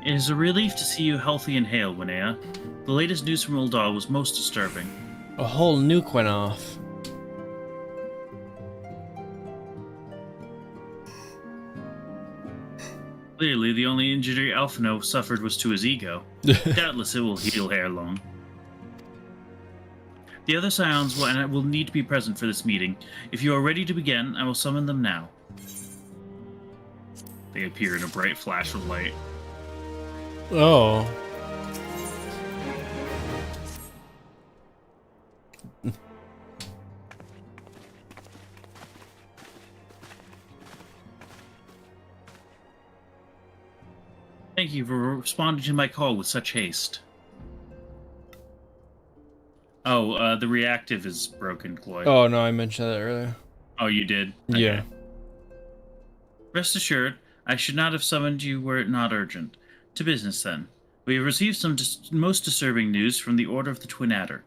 It is a relief to see you healthy and hale, Winea. The latest news from Ul'dah was most disturbing. A whole nuke went off. Clearly, the only injury Alphino suffered was to his ego. Doubtless it will heal ere long. The other Scions will need to be present for this meeting. If you are ready to begin, I will summon them now. They appear in a bright flash of light. Oh. Thank you for responding to my call with such haste. Oh, the reactive is broken, Cloyd. Oh, no, I mentioned that earlier. Oh, you did? Okay. Yeah. Rest assured, I should not have summoned you were it not urgent. To business, then. We have received some most disturbing news from the Order of the Twin Adder.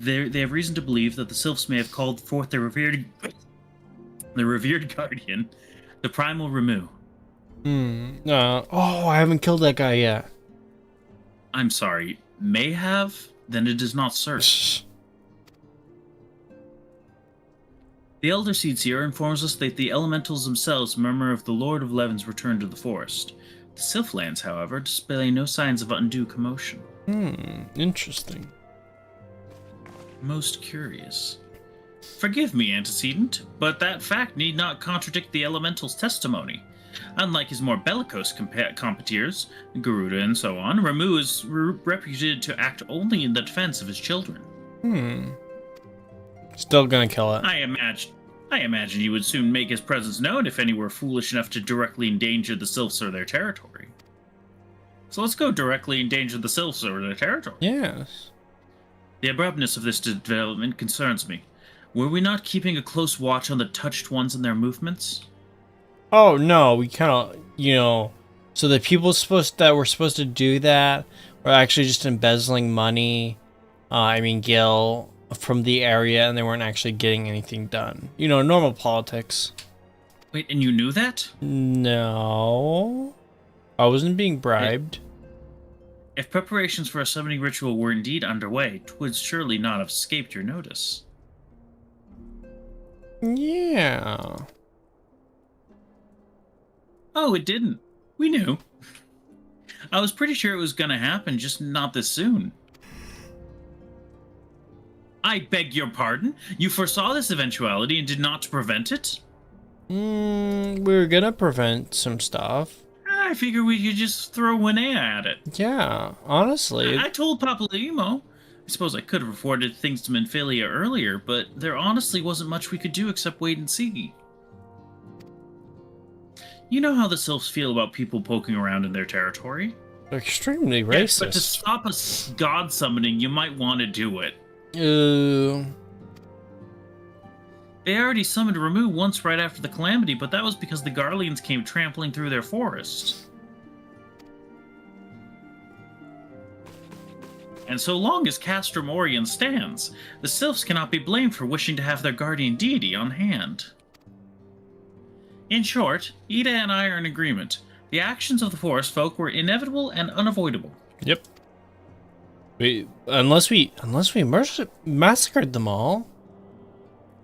They have reason to believe that the Sylphs may have called forth their revered guardian, the Primal Remu. Oh, I haven't killed that guy yet. I'm sorry. May have? Then it is not certain. The Elder Seedseer informs us that the elementals themselves murmur of the Lord of Levin's return to the forest. The Sylphlands, however, display no signs of undue commotion. Interesting. Most curious. Forgive me, antecedent, but that fact need not contradict the elemental's testimony. Unlike his more bellicose competeers, Garuda and so on, Ramu is reputed to act only in the defense of his children. Still gonna kill it. I imagine he would soon make his presence known if any were foolish enough to directly endanger the Sylphs or their territory. So let's go directly endanger the Sylphs or their territory. Yes. The abruptness of this development concerns me. Were we not keeping a close watch on the touched ones and their movements? Oh no, we kind of, so the people that were supposed to do that were actually just embezzling money Gil, from the area, and they weren't actually getting anything done. You know, normal politics. Wait, and you knew that? No. I wasn't being bribed. If preparations for a summoning ritual were indeed underway, 'twould surely not have escaped your notice. Yeah. Oh, it didn't. We knew. I was pretty sure it was gonna happen, just not this soon. I beg your pardon? You foresaw this eventuality and did not prevent it? We were gonna prevent some stuff. I figure we could just throw Winea at it. Yeah, honestly. I told Papalymo. I suppose I could have reported things to Minfilia earlier, but there honestly wasn't much we could do except wait and see. You know how the Sylphs feel about people poking around in their territory? They're extremely racist. Yes, but to stop a god summoning, you might want to do it. They already summoned Ramu once right after the calamity, but that was because the Garleans came trampling through their forest. And so long as Castrum Orient stands, the Sylphs cannot be blamed for wishing to have their guardian deity on hand. In short, Ida and I are in agreement. The actions of the forest folk were inevitable and unavoidable. Yep. Unless we massacred them all.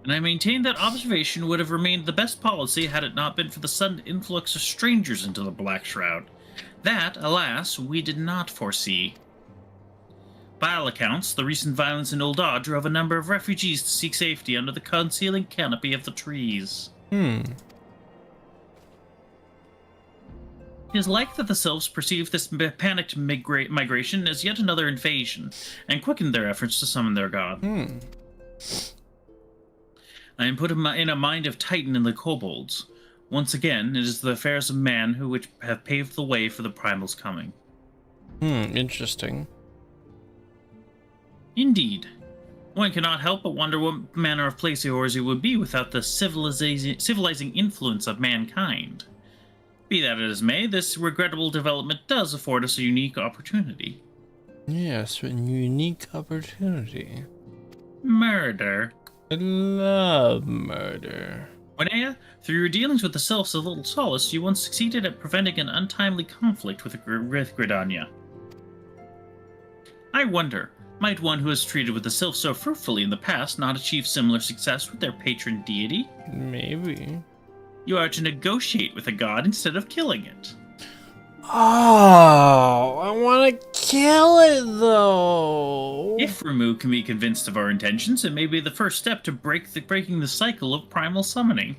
And I maintain that observation would have remained the best policy had it not been for the sudden influx of strangers into the Black Shroud. That, alas, we did not foresee. By all accounts, the recent violence in Ul'dah drove a number of refugees to seek safety under the concealing canopy of the trees. It is like that the Sylphs perceived this panicked migration as yet another invasion, and quickened their efforts to summon their god. I am put in a mind of Titan and the kobolds. Once again, it is the affairs of man which have paved the way for the Primal's coming. Interesting. Indeed. One cannot help but wonder what manner of place Eorzea would be without the civilizing influence of mankind. Be that as may, this regrettable development does afford us a unique opportunity. Yes, a unique opportunity. Murder. I love murder. Winea, through your dealings with the Sylphs of Little Solace, you once succeeded at preventing an untimely conflict with Gridania. I wonder, might one who has treated with the Sylphs so fruitfully in the past not achieve similar success with their patron deity? Maybe. You are to negotiate with a god instead of killing it. Oh, I want to kill it though. If Ramu can be convinced of our intentions, it may be the first step to breaking the cycle of primal summoning.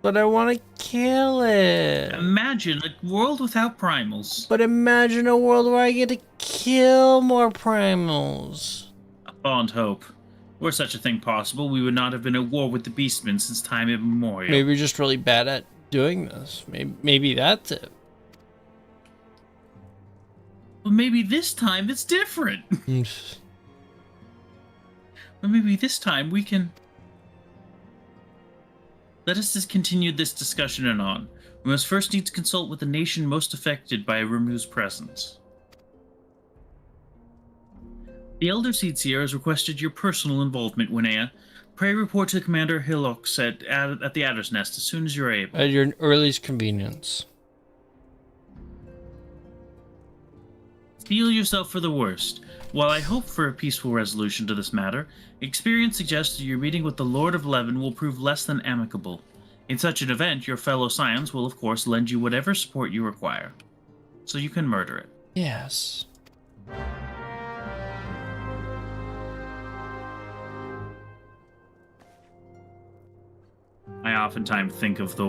But I want to kill it. Imagine a world without primals. But imagine a world where I get to kill more primals. A fond hope. Were such a thing possible, we would not have been at war with the Beastmen since time immemorial. Maybe we're just really bad at doing this. Maybe that's it. But maybe this time it's different. But maybe this time we can... Let us just continue this discussion anon. We must first need to consult with the nation most affected by Ramu's presence. The Elder Seedseer has requested your personal involvement, Winea. Pray report to Commander Hillox at the Adder's Nest as soon as you're able. At your earliest convenience. Steel yourself for the worst. While I hope for a peaceful resolution to this matter, experience suggests that your meeting with the Lord of Leven will prove less than amicable. In such an event, your fellow Scions will of course lend you whatever support you require. So you can murder it. Yes. I oftentimes think of a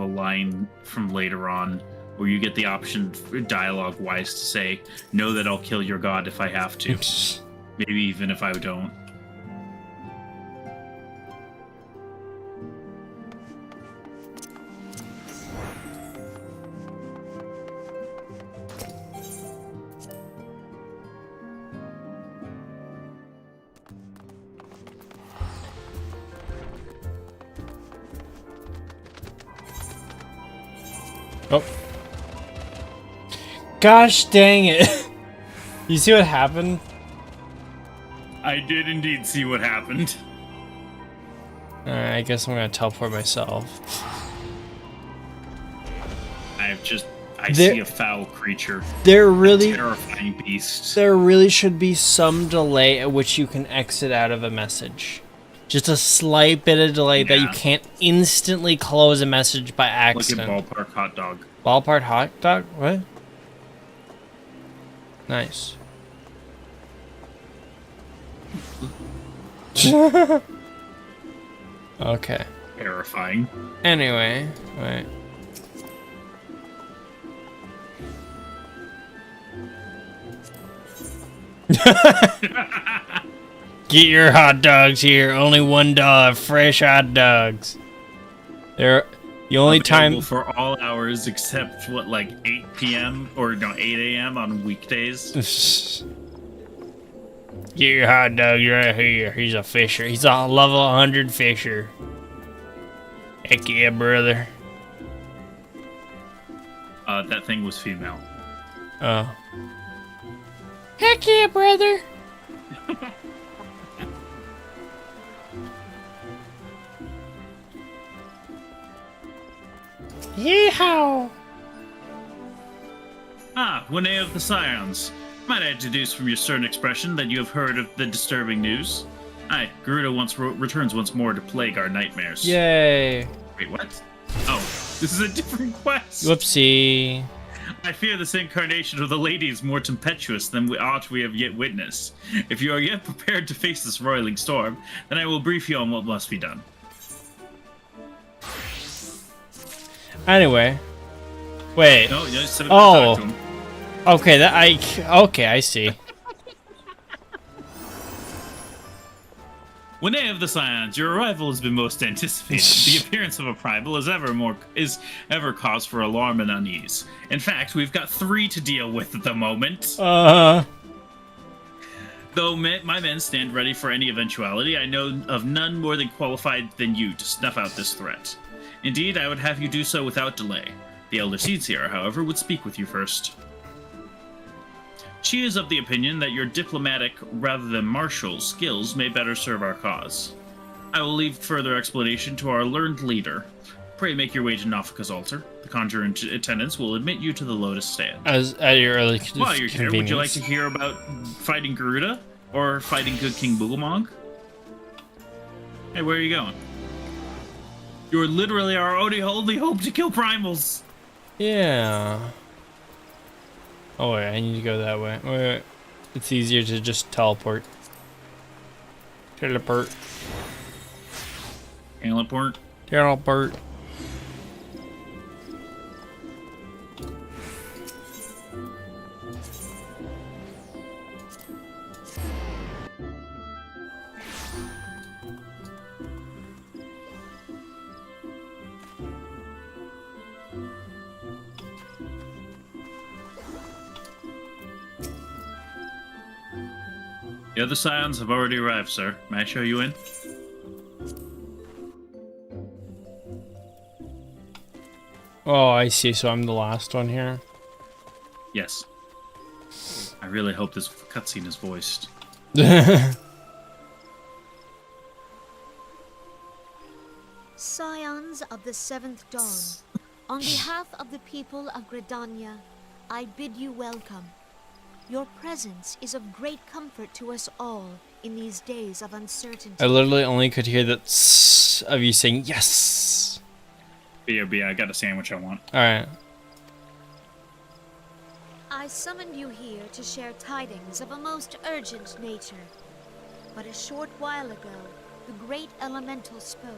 line from later on where you get the option, dialogue-wise, to say, "Know that I'll kill your god if I have to." Maybe even if I don't. Oh. Gosh dang it. You see what happened? I did indeed see what happened. Alright, I guess I'm gonna teleport myself. I see a foul creature. There really, Terrifying beast. there really should be some delay at which you can exit out of a message. Just a slight bit of delay that you can't instantly close a message by accident. Look at Ballpark Hot Dog. Ballpark Hot Dog? What? Nice. Okay. Terrifying. Anyway, wait. Get your hot dogs here. Only $1 fresh hot dogs. They're the only time for all hours except what, like 8 p.m. or no 8 a.m. on weekdays. Get your hot dog right here. He's a fisher. He's a level 100 fisher. Heck yeah, brother. That thing was female. Oh. Heck yeah, brother. Yeehaw! Ah, Winne of the Scions. Might I deduce from your certain expression that you have heard of the disturbing news? Aye, Garuda returns once more to plague our nightmares. Yay. Wait, what? Oh, this is a different quest. Whoopsie. I fear this incarnation of the lady is more tempestuous than we have yet witnessed. If you are yet prepared to face this roiling storm, then I will brief you on what must be done. Anyway. Wait. No, you just oh. Talk to him. Okay, okay, I see. Winne of the Scions, your arrival has been most anticipated. The appearance of a primal is ever cause for alarm and unease. In fact, we've got 3 to deal with at the moment. Though my men stand ready for any eventuality, I know of none more than qualified than you to snuff out this threat. Indeed, I would have you do so without delay. The Elder Seedseer, however, would speak with you first. She is of the opinion that your diplomatic, rather than martial, skills may better serve our cause. I will leave further explanation to our learned leader. Pray make your way to Nafika's altar. The conjurer in attendance will admit you to the Lotus Stand. As at your early While you're here, would you like to hear about fighting Garuda? Or fighting good King Boogamong? Hey, where are you going? You're literally our only hope to kill primals! Yeah. Oh wait, I need to go that way. Wait. It's easier to just teleport. Teleport. Teleport. Teleport. The other Scions have already arrived, sir. May I show you in? Oh, I see. So I'm the last one here. Yes. I really hope this cutscene is voiced. Scions of the 7th Dawn, on behalf of the people of Gridania, I bid you welcome. Your presence is of great comfort to us all in these days of uncertainty. I literally only could hear that tss of you saying yes. BRB, I got a sandwich I want. Alright. I summoned you here to share tidings of a most urgent nature. But a short while ago, the great elemental spoke,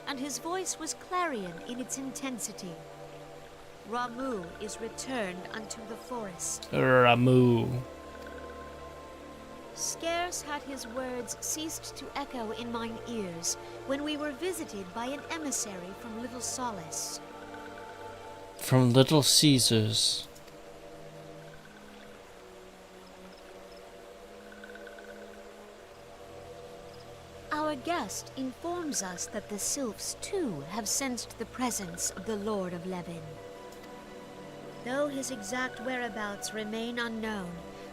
and his voice was clarion in its intensity. Ramu is returned unto the forest. Ramu. Scarce had his words ceased to echo in mine ears when we were visited by an emissary from Little Solace. From Little Caesars. Our guest informs us that the Sylphs too have sensed the presence of the Lord of Levin. Though his exact whereabouts remain unknown,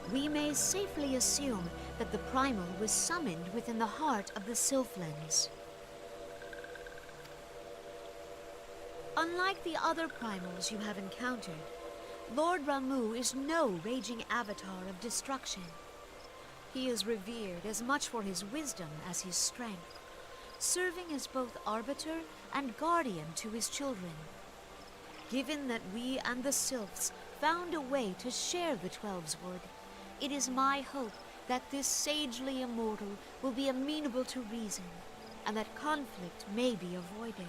we may safely assume that the primal was summoned within the heart of the Sylphlands. Unlike the other primals you have encountered, Lord Ramuh is no raging avatar of destruction. He is revered as much for his wisdom as his strength, serving as both arbiter and guardian to his children. Given that we and the Sylphs found a way to share the Twelveswood, it is my hope that this sagely immortal will be amenable to reason, and that conflict may be avoided.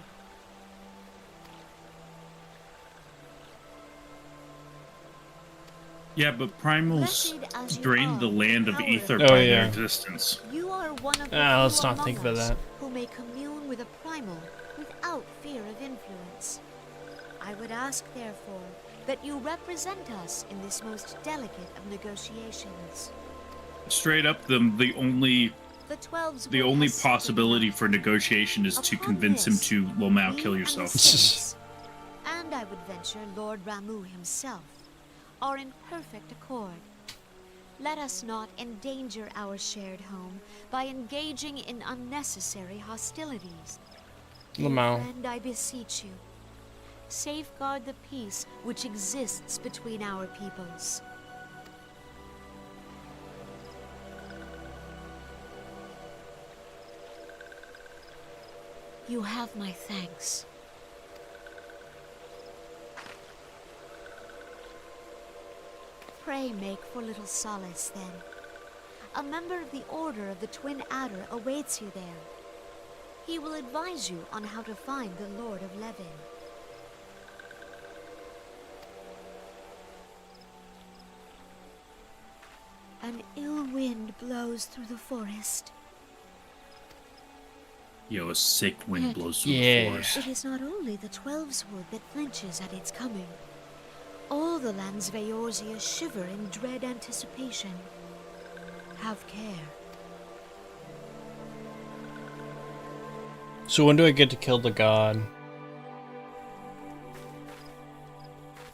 Yeah, but primals drained the land of ether Oh, by yeah. their existence. You are one of the Let's few not think among about us that. who may commune with a primal without fear of influence. I would ask, therefore, that you represent us in this most delicate of negotiations. Straight up, the only possibility for negotiation is to convince him to Lomao kill yourself. And I would venture Lord Ramuh himself are in perfect accord. Let us not endanger our shared home by engaging in unnecessary hostilities. Lomao. Friend, I beseech you, safeguard the peace which exists between our peoples. You have my thanks. Pray make for little solace, then. A member of the Order of the Twin Adder awaits you there. He will advise you on how to find the Lord of Levin. An ill wind blows through the forest. Yo, a sick wind blows through Yeah. the forest. It is not only the Twelveswood that flinches at its coming. All the lands of Eorzea shiver in dread anticipation. Have care. So when do I get to kill the god?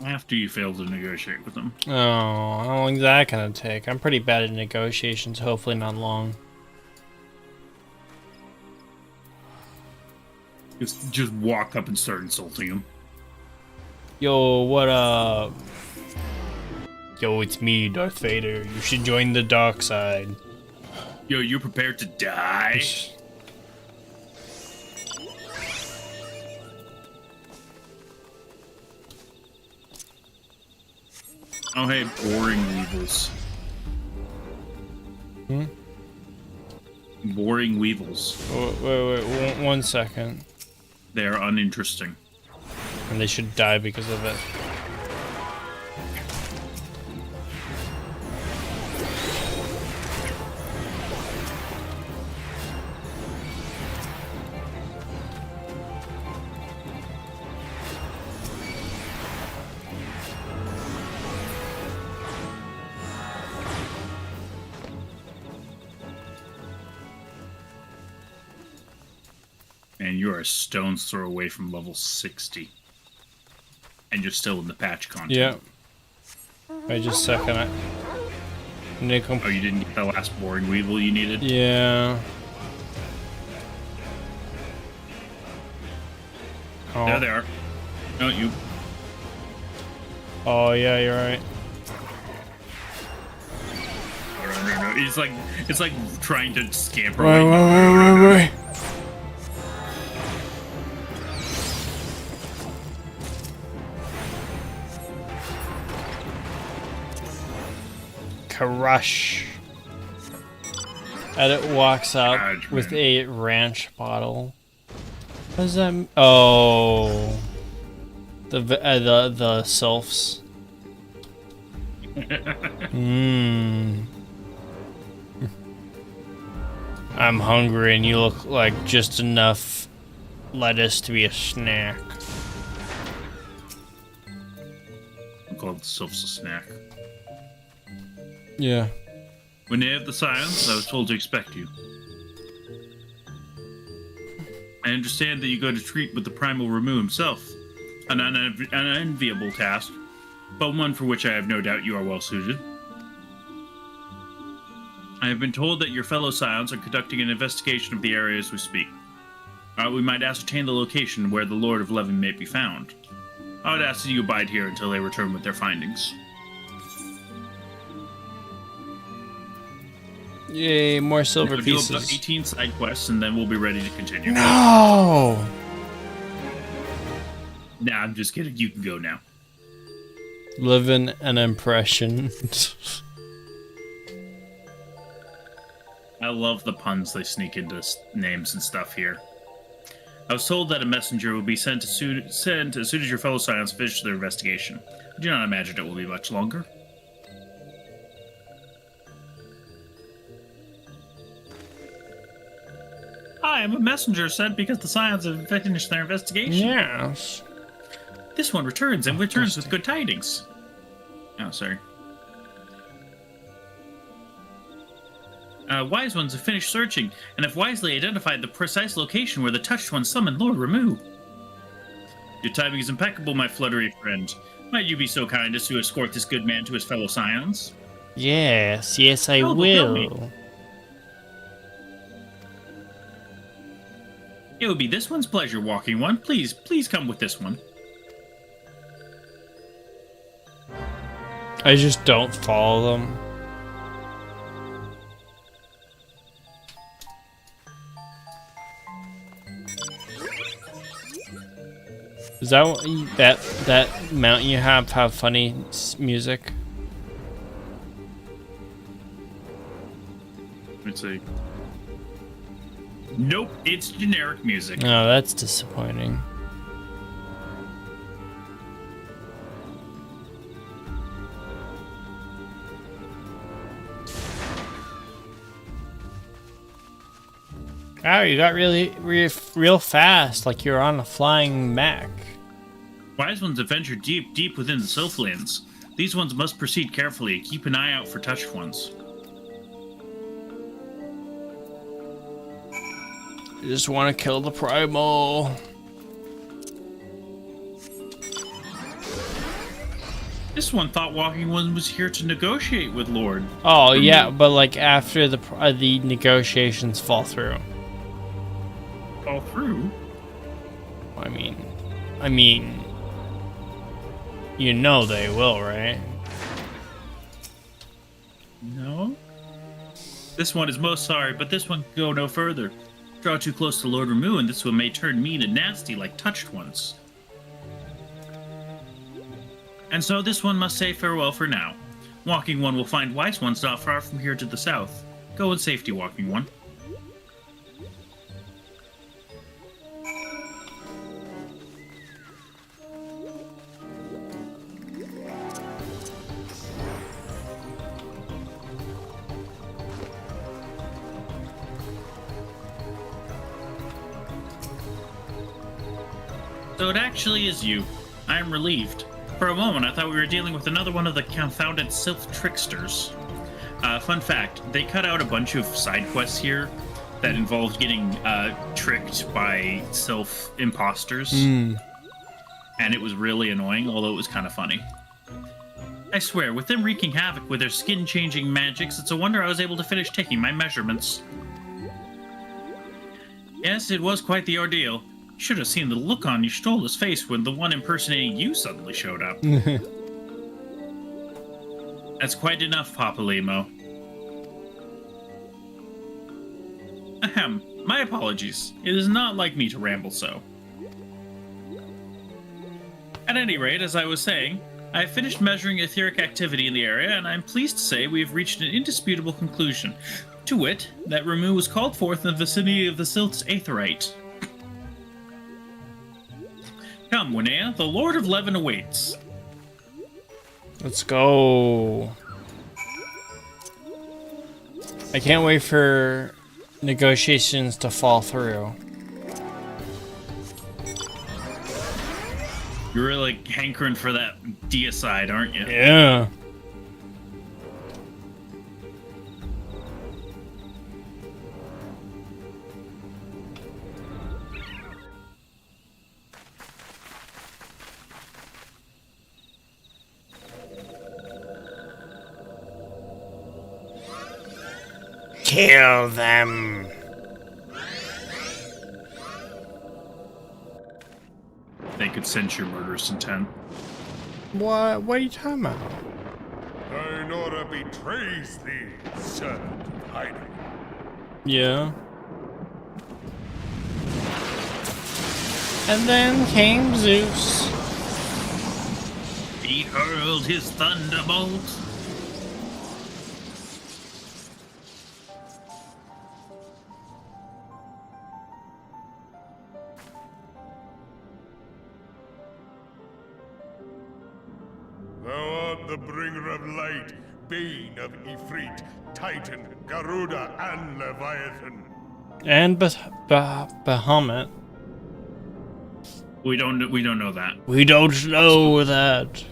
After you fail to negotiate with them. Oh, how long is that gonna take? I'm pretty bad at negotiations, hopefully not long. Just walk up and start insulting him. Yo, what up? Yo, it's me, Darth Vader. You should join the dark side. Yo, you prepared to die? Oh, hey, boring weevils. Hmm? Boring weevils. Wait, one second. They are uninteresting. And they should die because of it. And you are a stone's throw away from level 60. And you're still in the patch content. Yeah. Wait just a second. Oh, you didn't get the last boring weevil you needed? Yeah. Oh. There they are. Don't you? Oh yeah, you're right. No. It's like trying to scamper Wait, away. wait. Crush. And it walks up with a ranch bottle. What does that mean? Oh, the sylphs. I'm hungry, and you look like just enough lettuce to be a snack. I'm called the sylphs a snack. Yeah. When they have the silence, I was told to expect you. I understand that you go to treat with the primal Ramuh himself. An unenviable task, but one for which I have no doubt you are well suited. I have been told that your fellow Scions are conducting an investigation of the area as we speak. We might ascertain the location where the Lord of Levin may be found. I would ask that you abide here until they return with their findings. Yay, more silver We'll do pieces. about 18 side quests, and then we'll be ready to continue. No! Nah, I'm just kidding. You can go now. Living an impression. I love the puns they sneak into names and stuff here. I was told that a messenger will be sent as soon as your fellow Scions finish their investigation. I do not imagine it will be much longer. I am a messenger sent because the Scions have finished their investigation. Yes. This one returns and returns with good tidings. Oh, sorry. Wise ones have finished searching and have wisely identified the precise location where the Touched One summoned Lord Ramu. Your timing is impeccable, my fluttery friend. Might you be so kind as to escort this good man to his fellow Scions? Yes, I Tell will. me. It would be this one's pleasure, Walking One. Please come with this one. I just don't follow them. Is that what that mount you have funny music? Let's see. Nope, it's generic music. Oh, that's disappointing. Wow, you got real fast, like you're on a flying mech. Wise ones have ventured deep within the Sylphlands. These ones must proceed carefully and keep an eye out for touched ones. I just want to kill the primal. This one thought Walking One was here to negotiate with Lord. Oh yeah, but like after the negotiations fall through. Fall through? I mean, you know they will, right? No. This one is most sorry, but this one can go no further. Draw too close to Lord Ramu, and this one may turn mean and nasty like touched ones. And so this one must say farewell for now. Walking One will find wise ones not far from here to the south. Go in safety, Walking One. So it actually is you. I am relieved. For a moment, I thought we were dealing with another one of the confounded sylph tricksters. Fun fact, they cut out a bunch of side quests here that involved getting tricked by sylph imposters. And it was really annoying, although it was kind of funny. I swear, with them wreaking havoc with their skin-changing magics, it's a wonder I was able to finish taking my measurements. Yes, it was quite the ordeal. You should have seen the look on Y'shtola's face when the one impersonating you suddenly showed up. That's quite enough, Papa Limo. Ahem, my apologies. It is not like me to ramble so. At any rate, as I was saying, I have finished measuring etheric activity in the area, and I'm pleased to say we have reached an indisputable conclusion. To wit, that Ramu was called forth in the vicinity of the Sylph's Aetherite. Come, Winnea, the Lord of Levin awaits. Let's go. I can't wait for negotiations to fall through. You're really hankering for that deicide, aren't you? Yeah. Kill them. They could sense your murderous intent. What are you talking about? Nora betrays thee, servant of hiding. Yeah. And then came Zeus. He hurled his thunderbolt. Thou art the bringer of light, bane of Ifrit, Titan, Garuda, and Leviathan. And Bahamut. We don't know that. We don't know that.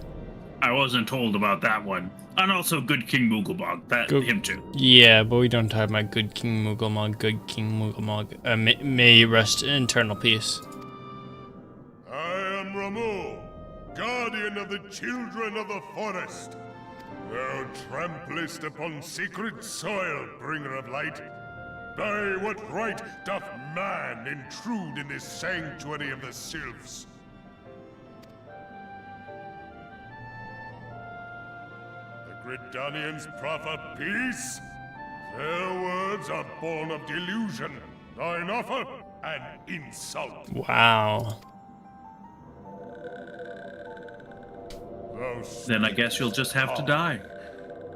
I wasn't told about that one. And also Good King Mooglebog. Him too. Yeah, but we don't talk about good King Mooglebog. Good King Mooglebog. May he rest in eternal peace. I am Ramu, guardian of the children of the forest. Thou tramplest upon sacred soil, bringer of light. By what right doth man intrude in this sanctuary of the sylphs? The Gridanians proffer peace? Their words are born of delusion, thine offer an insult. Wow. Then I guess you'll just have to die.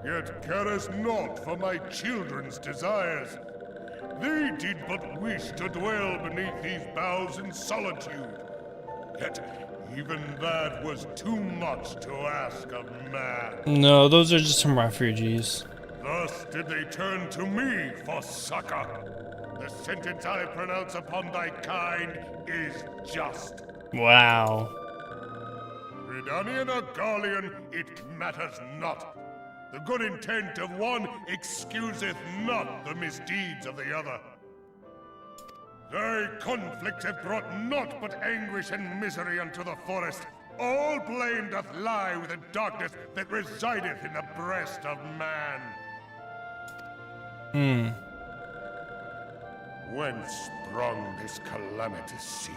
Yet carest not for my children's desires. They did but wish to dwell beneath these boughs in solitude. Yet even that was too much to ask of man. No, those are just some refugees. Thus did they turn to me for succor. The sentence I pronounce upon thy kind is just. Wow. Gridanian or Garlean, it matters not. The good intent of one excuseth not the misdeeds of the other. Thy conflicts have brought naught but anguish and misery unto the forest. All blame doth lie with the darkness that resideth in the breast of man. Whence sprung this calamitous seed?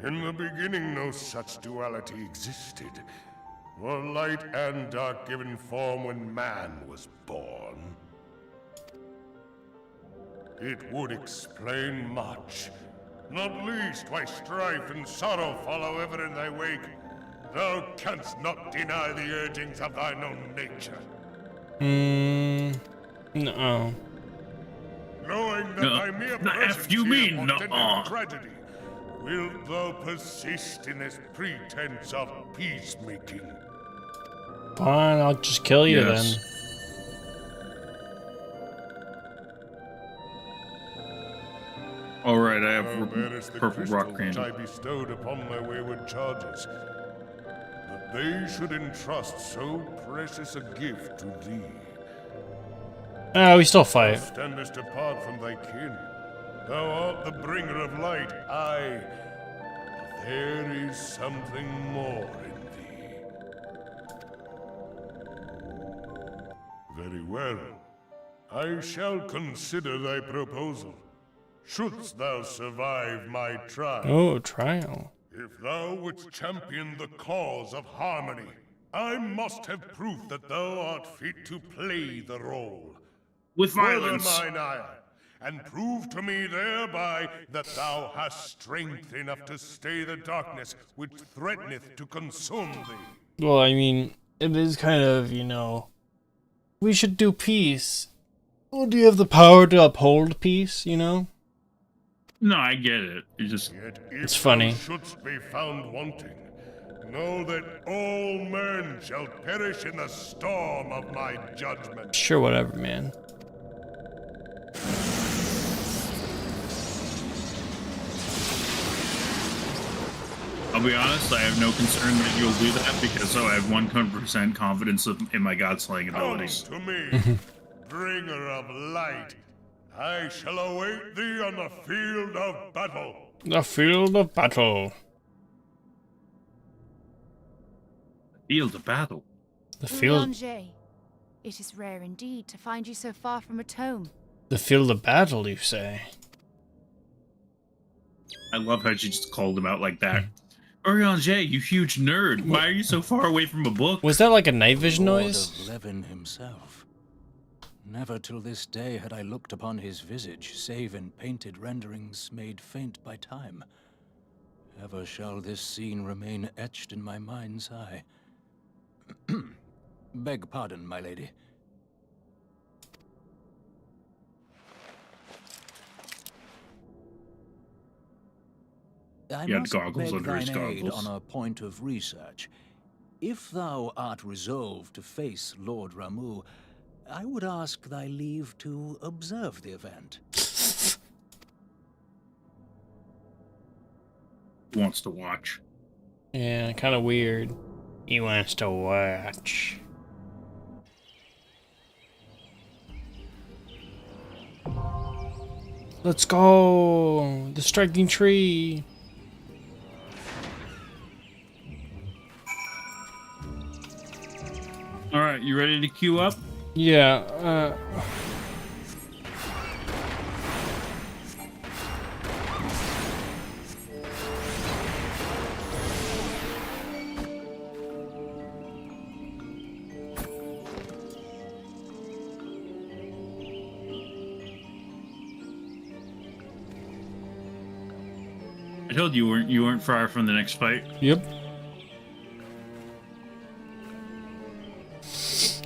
In the beginning no such duality existed. Were light and dark given form when man was born? It would explain much. Not least why strife and sorrow follow ever in thy wake. Thou canst not deny the urgings of thine own nature. No. Knowing that thy mere presence here portended tragedy, wilt thou persist in this pretense of peacemaking? Fine, I'll just kill you then. Alright, I have purple rock candy. I bestowed upon my wayward charges, that they should entrust so precious a gift to thee. We still fight. Thou standest apart from thy kin. Thou art the bringer of light, aye. But there is something more in thee. Very well. I shall consider thy proposal. Shouldst thou survive my trial. Oh, trial. If thou wouldst champion the cause of harmony, I must have proof that thou art fit to play the role. With violence. Further mine ire, and prove to me thereby that thou hast strength enough to stay the darkness which threateneth to consume thee. Well, I mean, it is kind of, we should do peace. Well, do you have the power to uphold peace, No, I get it. It's funny. If thou shouldst be found wanting, know that all men shall perish in the storm of my judgment. Sure, whatever, man. I'll be honest, I have no concern that you'll do that because I have 100% confidence in my god-slaying abilities. Come to me, bringer of light. I shall await thee on the field of battle. The field of battle. Field of battle? The field. Boulanger, It is rare indeed to find you so far from at home. The field of battle, you say? I love how she just called him out like that. Urianger, you huge nerd. Why are you so far away from a book? Was that like a night vision Lord noise? of Levin himself. Never till this day had I looked upon his visage, save in painted renderings made faint by time. Ever shall this scene remain etched in my mind's eye. Beg pardon, my lady. I He had must goggles beg under his thine aid goggles. on a point of research. If thou art resolved to face Lord Ramu, I would ask thy leave to observe the event. He wants to watch. Yeah, kind of weird. He wants to watch. Let's go! The striking tree! Alright, you ready to queue up? Yeah, I told you weren't far from the next fight. Yep.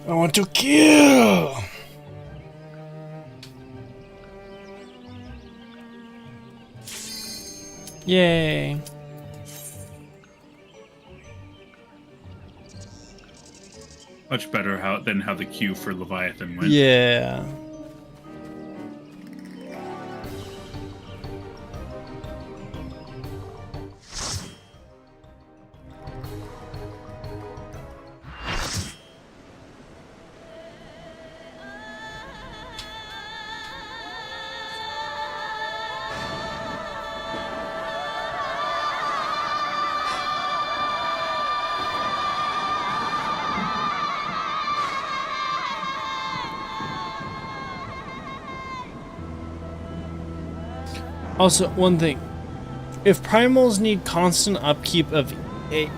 I want to kill! Yay! Much better than how the queue for Leviathan went. Yeah. Also, one thing. If primals need constant upkeep of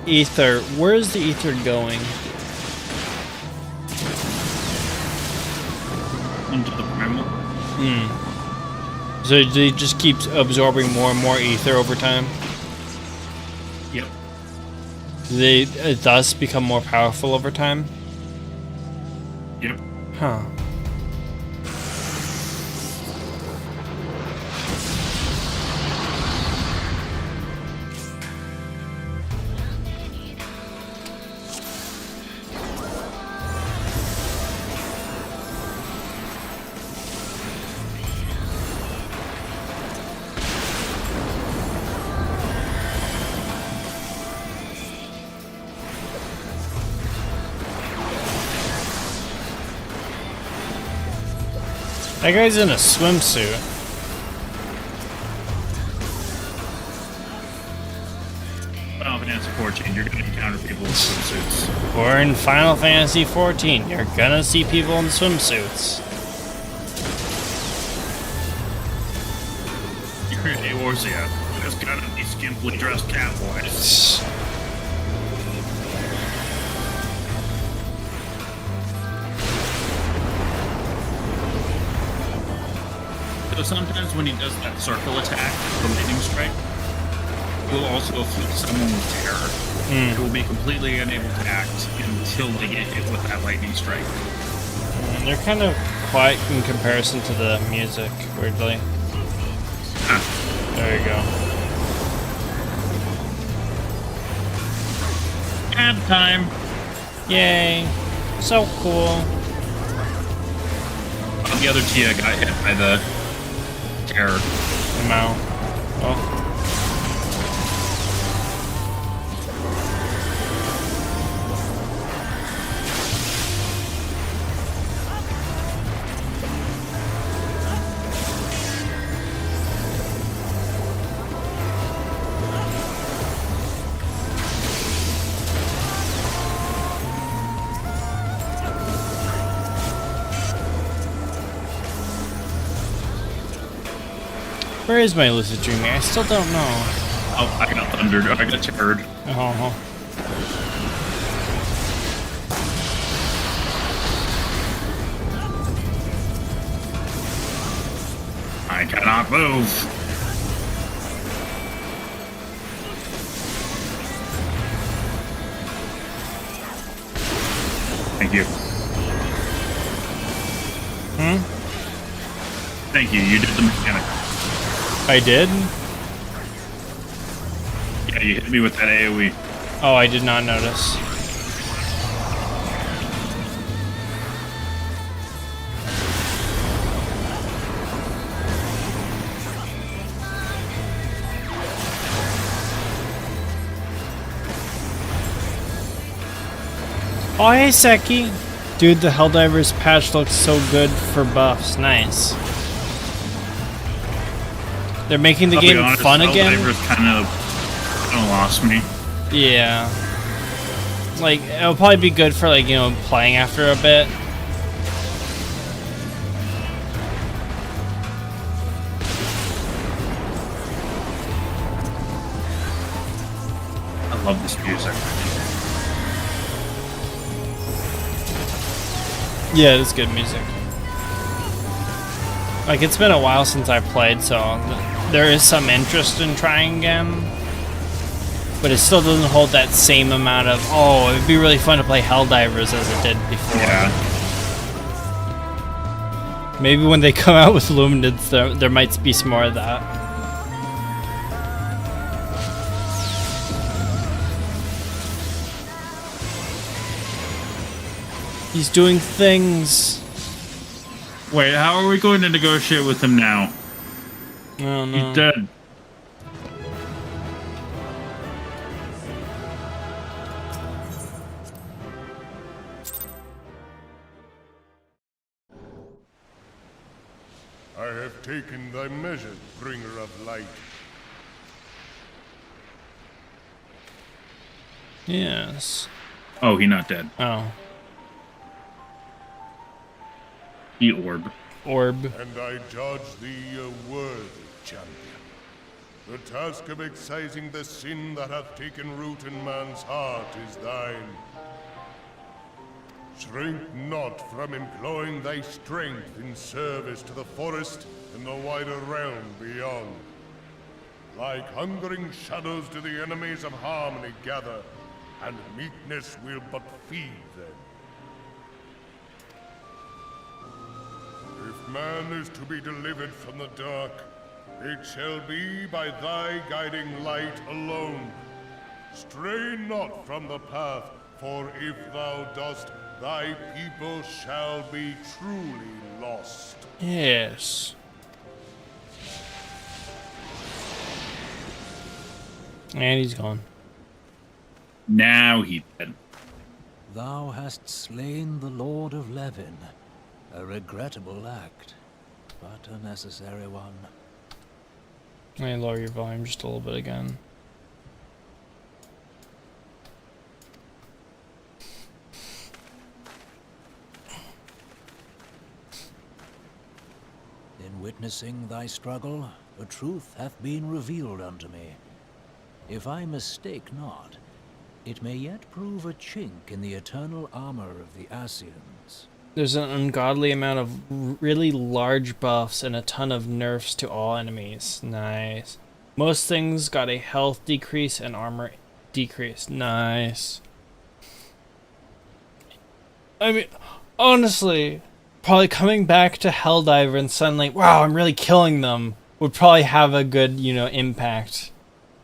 ether, where is the ether going? Into the primal. So they just keep absorbing more and more ether over time? Yep. Do they thus become more powerful over time? Yep. Huh. That guy's in a swimsuit. Final Fantasy 14, you're going to encounter people in swimsuits. We're in Final Fantasy 14. You're gonna see people in swimsuits. You're in Eorzea. There's gonna be skimpily dressed cowboys. So sometimes when he does that circle attack, the lightning strike, he'll also afflict someone with terror. Who will be completely unable to act until they get hit with that lightning strike. And they're kind of quiet in comparison to the music, weirdly. There you go. Ad time! Yay. So cool. The other Tia got hit by the terror. Wow. Oh. Where is my lucid dreaming? I still don't know. Oh, I got thundered. I got terrored. Oh. I cannot move. Thank you. Thank you. You did the mechanic. I did? Yeah, you hit me with that AoE. Oh, I did not notice. Oh, hey, Seki. Dude, the Helldivers patch looks so good for buffs. Nice. They're making the game fun again. Helldivers kind of lost me. Yeah. Like, it'll probably be good for, like, you know, playing after a bit. I love this music. Yeah, it is good music. Like, it's been a while since I played, so there is some interest in trying again. But it still doesn't hold that same amount of, oh, it'd be really fun to play Helldivers as it did before. Yeah. Maybe when they come out with Luminids, there might be some more of that. He's doing things. Wait, how are we going to negotiate with him now? I don't know. He's dead. I have taken thy measure, bringer of light. Yes. Oh, he's not dead. Oh. The orb. Orb. And I judge thee a worthy champion. The task of excising the sin that hath taken root in man's heart is thine. Shrink not from employing thy strength in service to the forest and the wider realm beyond. Like hungering shadows do the enemies of harmony gather, and meekness will but feed them. If man is to be delivered from the dark, it shall be by thy guiding light alone. Stray not from the path, for if thou dost, thy people shall be truly lost. Yes. And he's gone. Now he's dead. Thou hast slain the Lord of Levin. A regrettable act, but a necessary one. Let me lower your volume just a little bit again. In witnessing thy struggle, a truth hath been revealed unto me. If I mistake not, it may yet prove a chink in the eternal armor of the Ascians. There's an ungodly amount of really large buffs and a ton of nerfs to all enemies. Nice. Most things got a health decrease and armor decrease. Nice. I mean, honestly, probably coming back to Helldiver and suddenly, wow, I'm really killing them, would probably have a good, you know, impact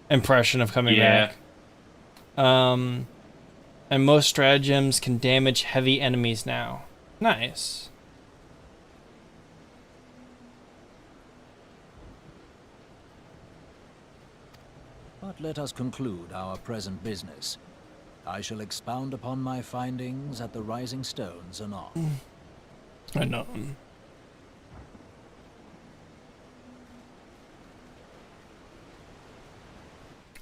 impression of coming back. And most stratagems can damage heavy enemies now. Nice. But let us conclude our present business. I shall expound upon my findings at the Rising Stones anon. I know.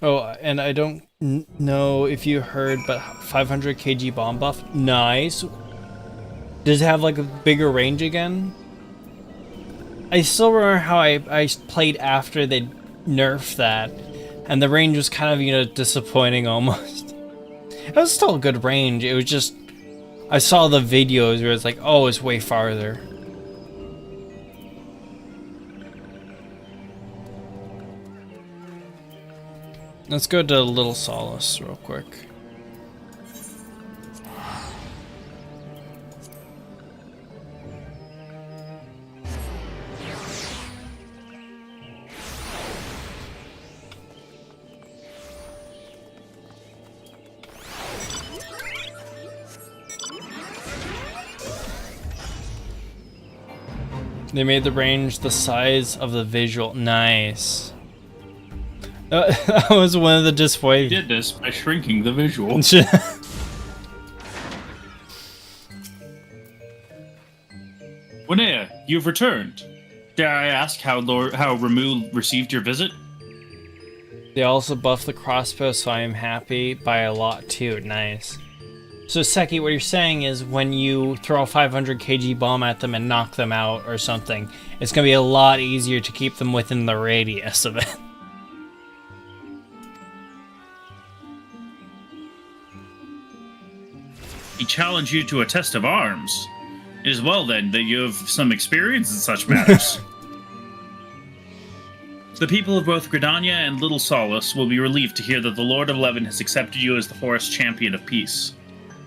Oh, and I don't know if you heard, but 500 kg bomb buff. Nice. Does it have like a bigger range again? I still remember how I played after they nerfed that, and the range was kind of, you know, disappointing almost. It was still a good range. It was just, I saw the videos where it's like, oh, it's way farther. Let's go to Little Solace real quick. They made the range the size of the visual. Nice. That was one of the disappointing. You did this by shrinking the visual. Winea, you've returned. Dare I ask how Ramu received your visit? They also buffed the crossbow, so I am happy by a lot too. Nice. So Seki, what you're saying is when you throw a 500 kg bomb at them and knock them out or something, it's going to be a lot easier to keep them within the radius of it. He challenged you to a test of arms. It is well then that you have some experience in such matters. The people of both Gridania and Little Solace will be relieved to hear that the Lord of Levin has accepted you as the forest champion of peace.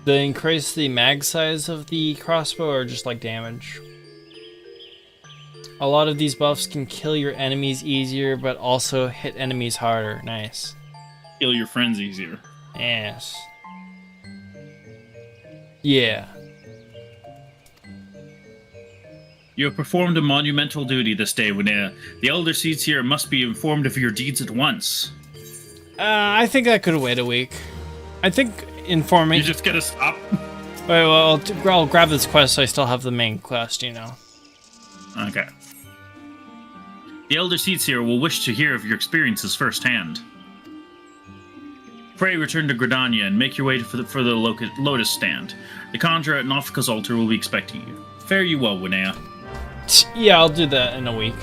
They increase the mag size of the crossbow or just like damage? A lot of these buffs can kill your enemies easier, but also hit enemies harder. Nice. Kill your friends easier. Yes. Yeah. You have performed a monumental duty this day, Winea. The Elder Seeds here must be informed of your deeds at once. I think that could wait a week. I think informing... You just gotta stop? Wait, well, I'll grab this quest so I still have the main quest, you know. Okay. The Elder Seeds here will wish to hear of your experiences firsthand. Pray return to Gridania and make your way for the Lotus Stand. The conjurer at Nofka's altar will be expecting you. Fare you well, Winea. Yeah, I'll do that in a week.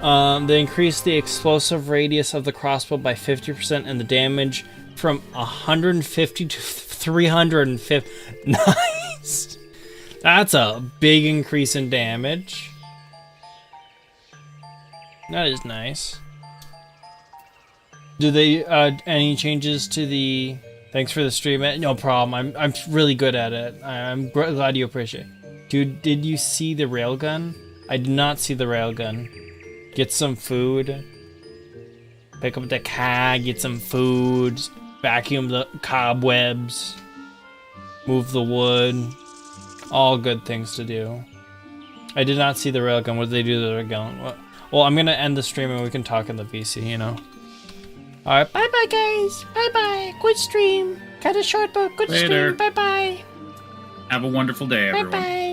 They increase the explosive radius of the crossbow by 50% and the damage from 150 to 350. Nice! That's a big increase in damage. That is nice. Do they, any changes to the... Thanks for the stream. No problem. I'm really good at it. I'm glad you appreciate it. Dude, did you see the railgun? I did not see the railgun. Get some food. Pick up the car, get some food. Vacuum the cobwebs. Move the wood. All good things to do. I did not see the railgun. What did they do to the railgun? Well, I'm gonna end the stream and we can talk in the VC, you know. Alright, bye-bye guys. Bye-bye. Good stream. Cut it short, but good Later. stream. Bye-bye. Have a wonderful day, everyone. Bye-bye.